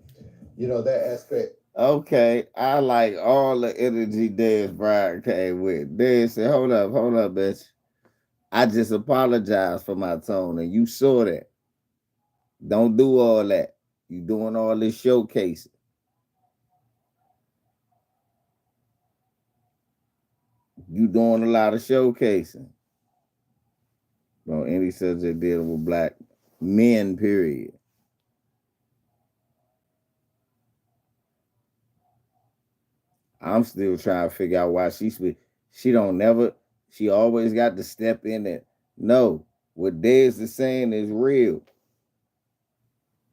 Speaker 6: you know, that aspect.
Speaker 1: Okay, I like all the energy Dez Bryant came with. Dez said, hold up, bitch. I just apologized for my tone, and you saw that. Don't do all that. You doing all this showcasing. You doing a lot of showcasing. On any subject dealing with black men, period. I'm still trying to figure out why she always got to step in it. No, what Dez is saying is real.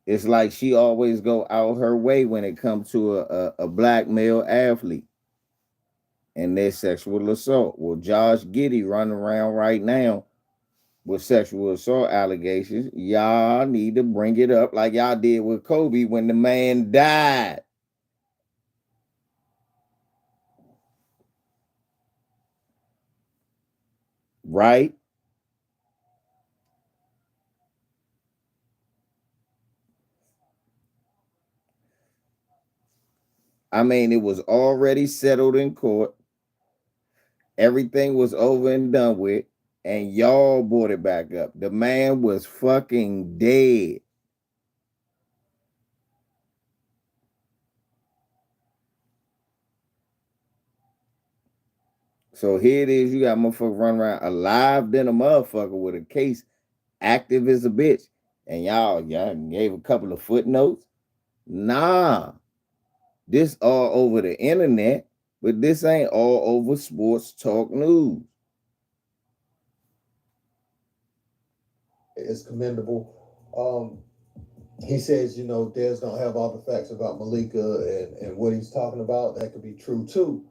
Speaker 1: It's like she always go out her way when it comes to a black male athlete and their sexual assault. Well, Josh Giddey running around right now with sexual assault allegations. Y'all need to bring it up like y'all did with Kobe when the man died. Right? I mean, it was already settled in court. Everything was over and done with. and y'all brought it back up. The man was fucking dead. So here it is. You got motherfucker running around alive than a motherfucker with a case active as a bitch. And y'all gave a couple of footnotes. Nah. This all over the internet, but this ain't all over sports talk news.
Speaker 6: It's commendable. He says, Dez don't have all the facts about Malika and what he's talking about. That could be true too.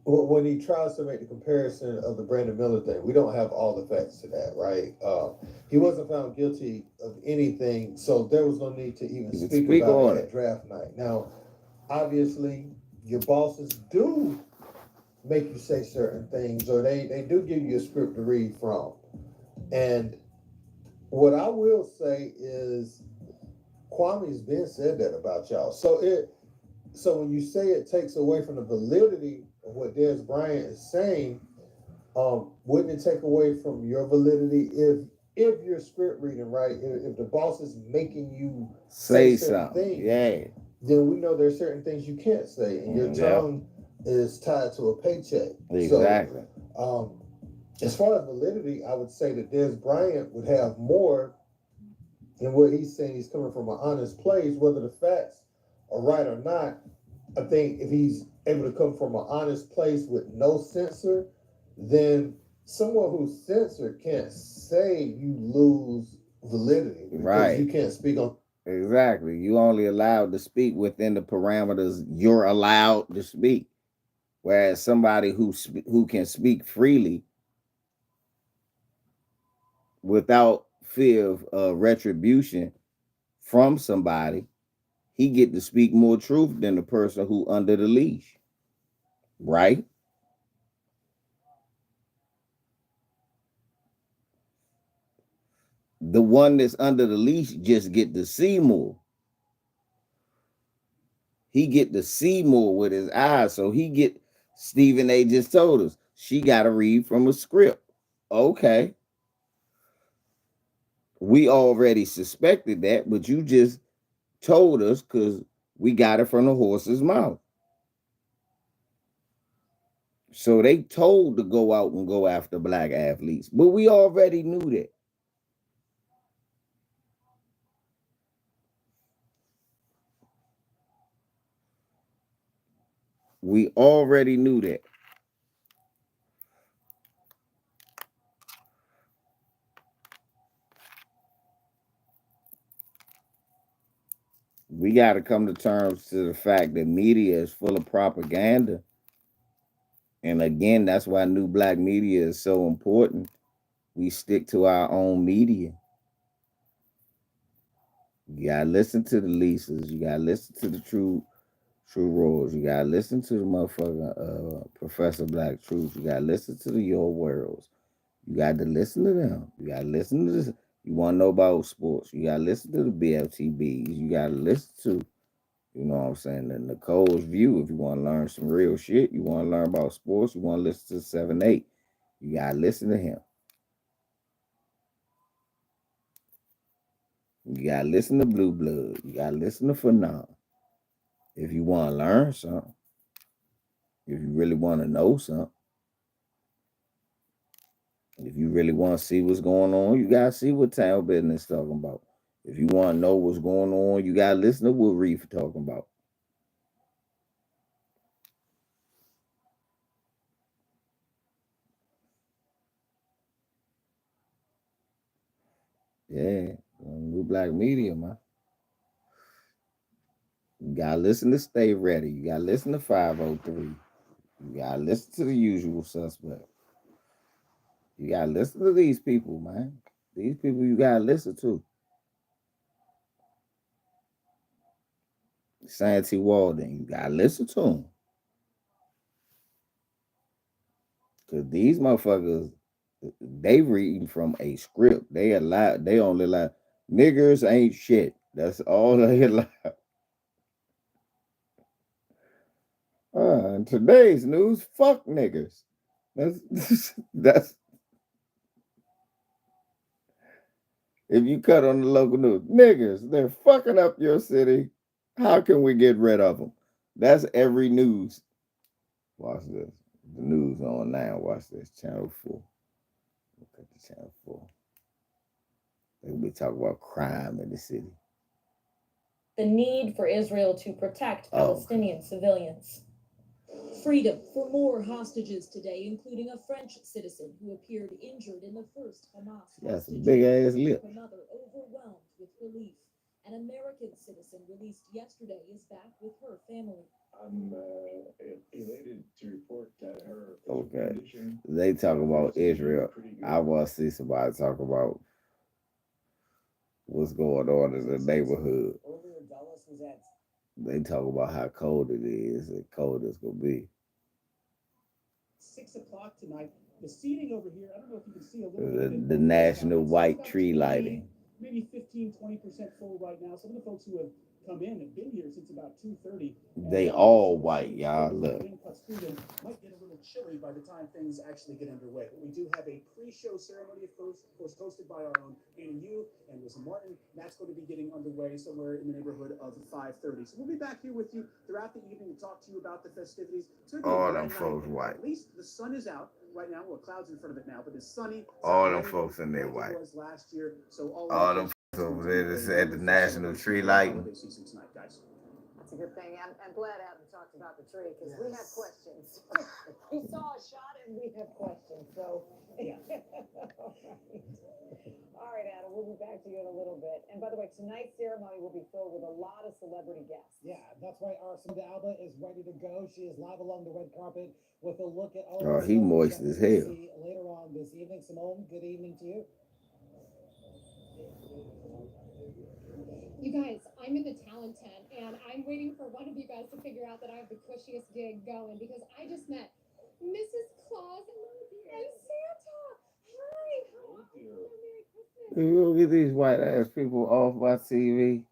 Speaker 6: When he tries to make the comparison of the Brandon Miller thing, we don't have all the facts to that, right? He wasn't found guilty of anything, so there was no need to even speak about it at draft night. Now, obviously, your bosses do make you say certain things, or they do give you a script to read from. And what I will say is Kwame's been said that about y'all. So when you say it takes away from the validity of what Dez Bryant is saying, wouldn't it take away from your validity if you're script reading, right? If the boss is making you
Speaker 1: say something,
Speaker 6: things, then we know there's certain things you can't say, and your tongue is tied to a paycheck.
Speaker 1: Exactly.
Speaker 6: So, as far as validity, I would say that Dez Bryant would have more in what he's saying. He's coming from an honest place, whether the facts are right or not. I think if he's able to come from an honest place with no censor, then someone who's censored can't say you lose validity, because
Speaker 1: right?
Speaker 6: You can't speak on.
Speaker 1: Exactly. You only allowed to speak within the parameters you're allowed to speak. Whereas somebody who can speak freely without fear of retribution from somebody, he get to speak more truth than the person who under the leash, right? The one that's under the leash just get to see more. He get to see more with his eyes. So Stephen A just told us she got to read from a script. Okay. We already suspected that, but you just told us because we got it from the horse's mouth. So they told to go out and go after black athletes, but we already knew that. We already knew that. We got to come to terms to the fact that media is full of propaganda. And again, that's why new black media is so important. We stick to our own media. You gotta listen to the Lisas. You gotta listen to the true roles. You gotta listen to the motherfucking Professor Black Truth. You gotta listen to the Your Worlds. You got to listen to them. You got to listen to this. You want to know about sports. You got to listen to the BFTBs. You got to listen to, you know what I'm saying, the Nicole's View. If you want to learn some real shit, you want to learn about sports, you want to listen to 7-8. You got to listen to him. You got to listen to Blue Blood. You got to listen to Phenom. If you want to learn something, if you really want to know something, if you really want to see what's going on, you got to see what Town Business is talking about. If you want to know what's going on, you got to listen to what Reef talking about. Yeah, new black media, man. You gotta listen to Stay Ready. You gotta listen to 503. You gotta listen to the Usual Suspect. You gotta listen to these people, man. These people you gotta listen to. Santy Walden, you gotta listen to them. Cause these motherfuckers, they reading from a script. They only lie. Niggers ain't shit. That's all they allow. In today's news, fuck niggers. That's if you cut on the local news, niggas, they're fucking up your city. How can we get rid of them? That's every news. Watch this. The news on now. Watch this. Channel 4. Look at the Channel 4. They'll be talking about crime in the city.
Speaker 8: The need for Israel to protect Palestinian civilians.
Speaker 9: Freedom for more hostages today, including a French citizen who appeared injured in the first Hamas
Speaker 1: That's a
Speaker 9: hostage.
Speaker 1: big ass lip.
Speaker 9: Another overwhelmed with relief. An American citizen released yesterday is back with her family.
Speaker 4: I'm elated to report that her
Speaker 1: Okay.
Speaker 4: condition
Speaker 1: They talk about
Speaker 4: appears to be
Speaker 1: Israel.
Speaker 4: pretty good.
Speaker 1: I want to see somebody talk about what's going on in the neighborhood.
Speaker 7: Earlier, Dallas was at
Speaker 1: They talk about how cold it is and cold it's gonna be.
Speaker 10: 6 o'clock tonight. The seating over here, I don't know if you can see a little bit.
Speaker 1: The national
Speaker 10: It's
Speaker 1: white
Speaker 10: about
Speaker 1: tree
Speaker 10: 20,
Speaker 1: lighting.
Speaker 10: Maybe 15-20% full right now. Some of the folks who have come in have been here since about 2:30.
Speaker 1: They all white, y'all. Look.
Speaker 10: Wind cuts through them. Might get a little chilly by the time things actually get underway. But we do have a pre-show ceremony, of course, hosted by our own Annie Yu and Lisa Martin. That's going to be getting underway somewhere in the neighborhood of 5:30. So we'll be back here with you throughout the evening to talk to you about the festivities. It's gonna be a
Speaker 1: All
Speaker 10: grand
Speaker 1: them folks
Speaker 10: night.
Speaker 1: white.
Speaker 10: At least the sun is out right now. Well, clouds in front of it now, but it's sunny. It's
Speaker 1: All
Speaker 10: not
Speaker 1: them
Speaker 10: raining
Speaker 1: folks in there
Speaker 10: like it
Speaker 1: white.
Speaker 10: was last year. So
Speaker 1: All
Speaker 10: of
Speaker 1: them
Speaker 10: those
Speaker 1: folks over
Speaker 10: things
Speaker 1: there
Speaker 10: underway.
Speaker 1: that said the national tree lighting.
Speaker 10: Holiday season tonight, guys.
Speaker 11: That's a good thing. I'm glad Adam talked about the tree because we have questions. We saw a shot and we have questions. So, yeah. All right, Adam, we'll be back to you in a little bit. And by the way, tonight's ceremony will be filled with a lot of celebrity guests.
Speaker 12: Yeah, that's right. Our Cindy Alba is ready to go. She is live along the red carpet with a look at all
Speaker 1: Oh,
Speaker 12: the
Speaker 1: he
Speaker 12: celebrities
Speaker 1: moist
Speaker 12: that
Speaker 1: as
Speaker 12: we will
Speaker 1: hell.
Speaker 12: see later on this evening. Simone, good evening to you.
Speaker 13: You guys, I'm in the talent tent and I'm waiting for one of you guys to figure out that I have the cushiest gig going because I just met Mrs. Claus and Santa. Hi, how are you? Merry Christmas.
Speaker 1: You go get these white ass people off my TV.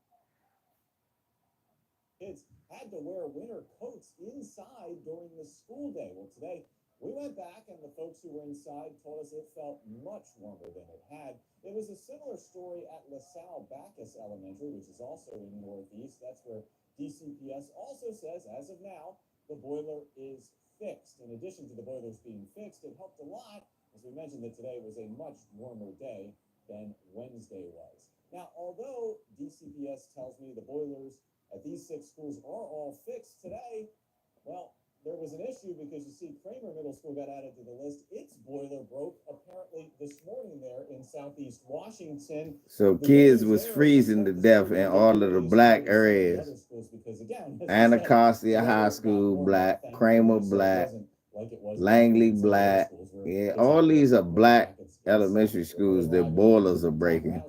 Speaker 7: kids had to wear winter coats inside during the school day. Well, today we went back and the folks who were inside told us it felt much warmer than it had. It was a similar story at LaSalle Bacchus Elementary, which is also in Northeast. That's where DCPS also says, as of now, the boiler is fixed. In addition to the boilers being fixed, it helped a lot, as we mentioned, that today was a much warmer day than Wednesday was. Now, although DCPS tells me the boilers at these 6 schools are all fixed today, well, there was an issue because you see Kramer Middle School got added to the list. Its boiler broke apparently this morning there in Southeast Washington.
Speaker 1: So kids was freezing to death in all of the black areas. Anacostia High School black, Kramer black, Langley black. Yeah, all these are black elementary schools. Their boilers are breaking.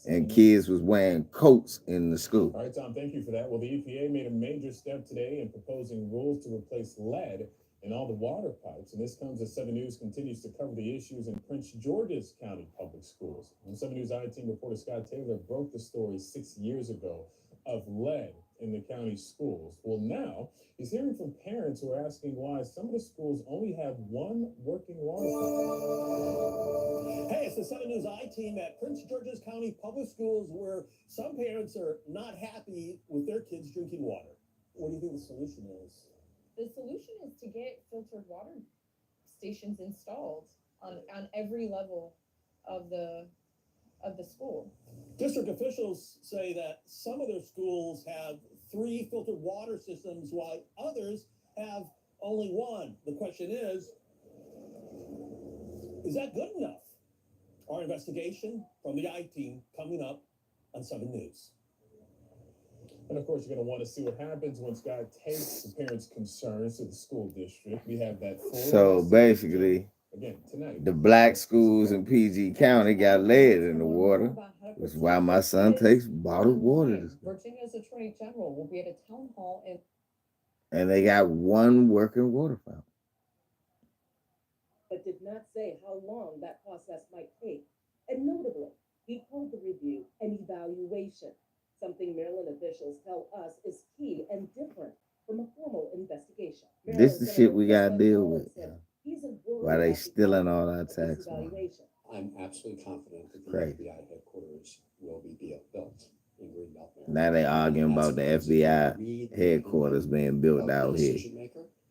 Speaker 1: And kids was wearing coats in the school.
Speaker 14: All right, Tom, thank you for that. Well, the EPA made a major step today in proposing rules to replace lead in all the water pipes. And this comes as 7 News continues to cover the issues in Prince George's County Public Schools. And 7 News I-Team reporter Scott Taylor broke the story 6 years ago of lead in the county schools. Well, now he's hearing from parents who are asking why some of the schools only have one working water pump.
Speaker 7: Hey, it's the 7 News I-Team at Prince George's County Public Schools, where some parents are not happy with their kids drinking water. What do you think the solution is?
Speaker 8: The solution is to get filtered water stations installed on every level of the school.
Speaker 7: District officials say that some of their schools have 3 filtered water systems while others have only 1. The question is that good enough? Our investigation from the I-Team coming up on 7 News.
Speaker 14: And of course, you're going to want to see what happens when Scott takes the parents' concerns to the school district. We have that full.
Speaker 1: So basically,
Speaker 14: again, tonight,
Speaker 1: the black schools in PG County got lead in the water. That's why my son takes bottled water.
Speaker 8: Virginia's Attorney General will be at a town hall
Speaker 1: and they got one working water fountain.
Speaker 15: But did not say how long that process might take. And notably, he called the review an evaluation, something Maryland officials tell us is key and different from a formal investigation.
Speaker 1: This is the shit we gotta deal with.
Speaker 7: very
Speaker 1: they
Speaker 7: happy
Speaker 1: stealing all
Speaker 7: of
Speaker 1: our
Speaker 7: this
Speaker 1: tax money?
Speaker 7: evaluation. I'm absolutely confident that the
Speaker 1: Crazy.
Speaker 7: FBI headquarters will be built in Greenbelt, Maryland.
Speaker 1: Now they arguing about the FBI headquarters being built out here,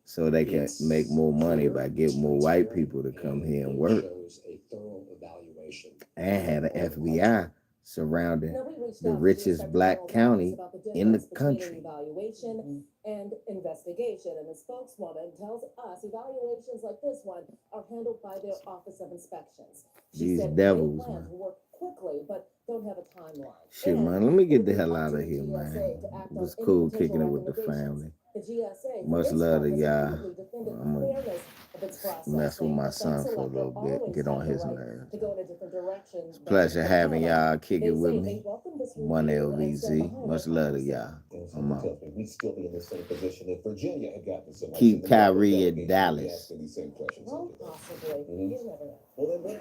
Speaker 1: so they can make more money by getting more white people to come here and work,
Speaker 7: Shows a thorough evaluation.
Speaker 1: and had an FBI surrounding
Speaker 15: Now, we reached
Speaker 1: the
Speaker 15: out to
Speaker 1: richest
Speaker 15: Inspector
Speaker 1: black
Speaker 15: General
Speaker 1: county
Speaker 15: Davis about the
Speaker 1: in the
Speaker 15: difference between
Speaker 1: country.
Speaker 15: an evaluation and investigation, and the spokeswoman tells us evaluations like this one are handled by their Office of Inspections. She
Speaker 1: These
Speaker 15: said
Speaker 1: devils,
Speaker 15: they plan
Speaker 1: man.
Speaker 15: to work quickly, but don't have a timeline.
Speaker 1: Shit,
Speaker 15: And
Speaker 1: man, let me
Speaker 15: it
Speaker 1: get
Speaker 15: would
Speaker 1: the
Speaker 15: be
Speaker 1: hell
Speaker 15: up
Speaker 1: out
Speaker 15: to
Speaker 1: of
Speaker 15: the
Speaker 1: here,
Speaker 15: GSA
Speaker 1: man.
Speaker 15: to act
Speaker 1: It
Speaker 15: on
Speaker 1: was
Speaker 15: any
Speaker 1: cool
Speaker 15: potential
Speaker 1: kicking it with the
Speaker 15: recommendations.
Speaker 1: family.
Speaker 15: The GSA, for
Speaker 1: Much
Speaker 15: its
Speaker 1: love
Speaker 15: part,
Speaker 1: to
Speaker 15: has
Speaker 1: y'all.
Speaker 15: repeatedly defended
Speaker 1: I'm gonna
Speaker 15: fairness of its process,
Speaker 1: mess with
Speaker 15: saying
Speaker 1: my
Speaker 15: that
Speaker 1: son for a
Speaker 15: selector
Speaker 1: little bit,
Speaker 15: always
Speaker 1: get on
Speaker 15: has the
Speaker 1: his
Speaker 15: right
Speaker 1: nerves.
Speaker 15: to go in a different direction.
Speaker 1: It's a
Speaker 15: than
Speaker 1: pleasure
Speaker 15: the
Speaker 1: having
Speaker 15: panel.
Speaker 1: y'all kick
Speaker 15: They
Speaker 1: it with
Speaker 15: say
Speaker 1: me.
Speaker 15: they welcome this
Speaker 1: One
Speaker 15: review and stand
Speaker 1: LVZ.
Speaker 15: behind
Speaker 1: Much
Speaker 15: the
Speaker 1: love to
Speaker 15: policy.
Speaker 1: y'all.
Speaker 7: And so
Speaker 1: I'm
Speaker 7: it
Speaker 1: out.
Speaker 7: tells me we'd still be in the same position if Virginia had gotten this election.
Speaker 1: Keep
Speaker 7: The Maryland
Speaker 1: Kyrie in
Speaker 7: delegation would be
Speaker 1: Dallas.
Speaker 7: asking these same questions.
Speaker 15: Well, possibly.
Speaker 7: Mhm.
Speaker 15: You never know.
Speaker 7: Well, then,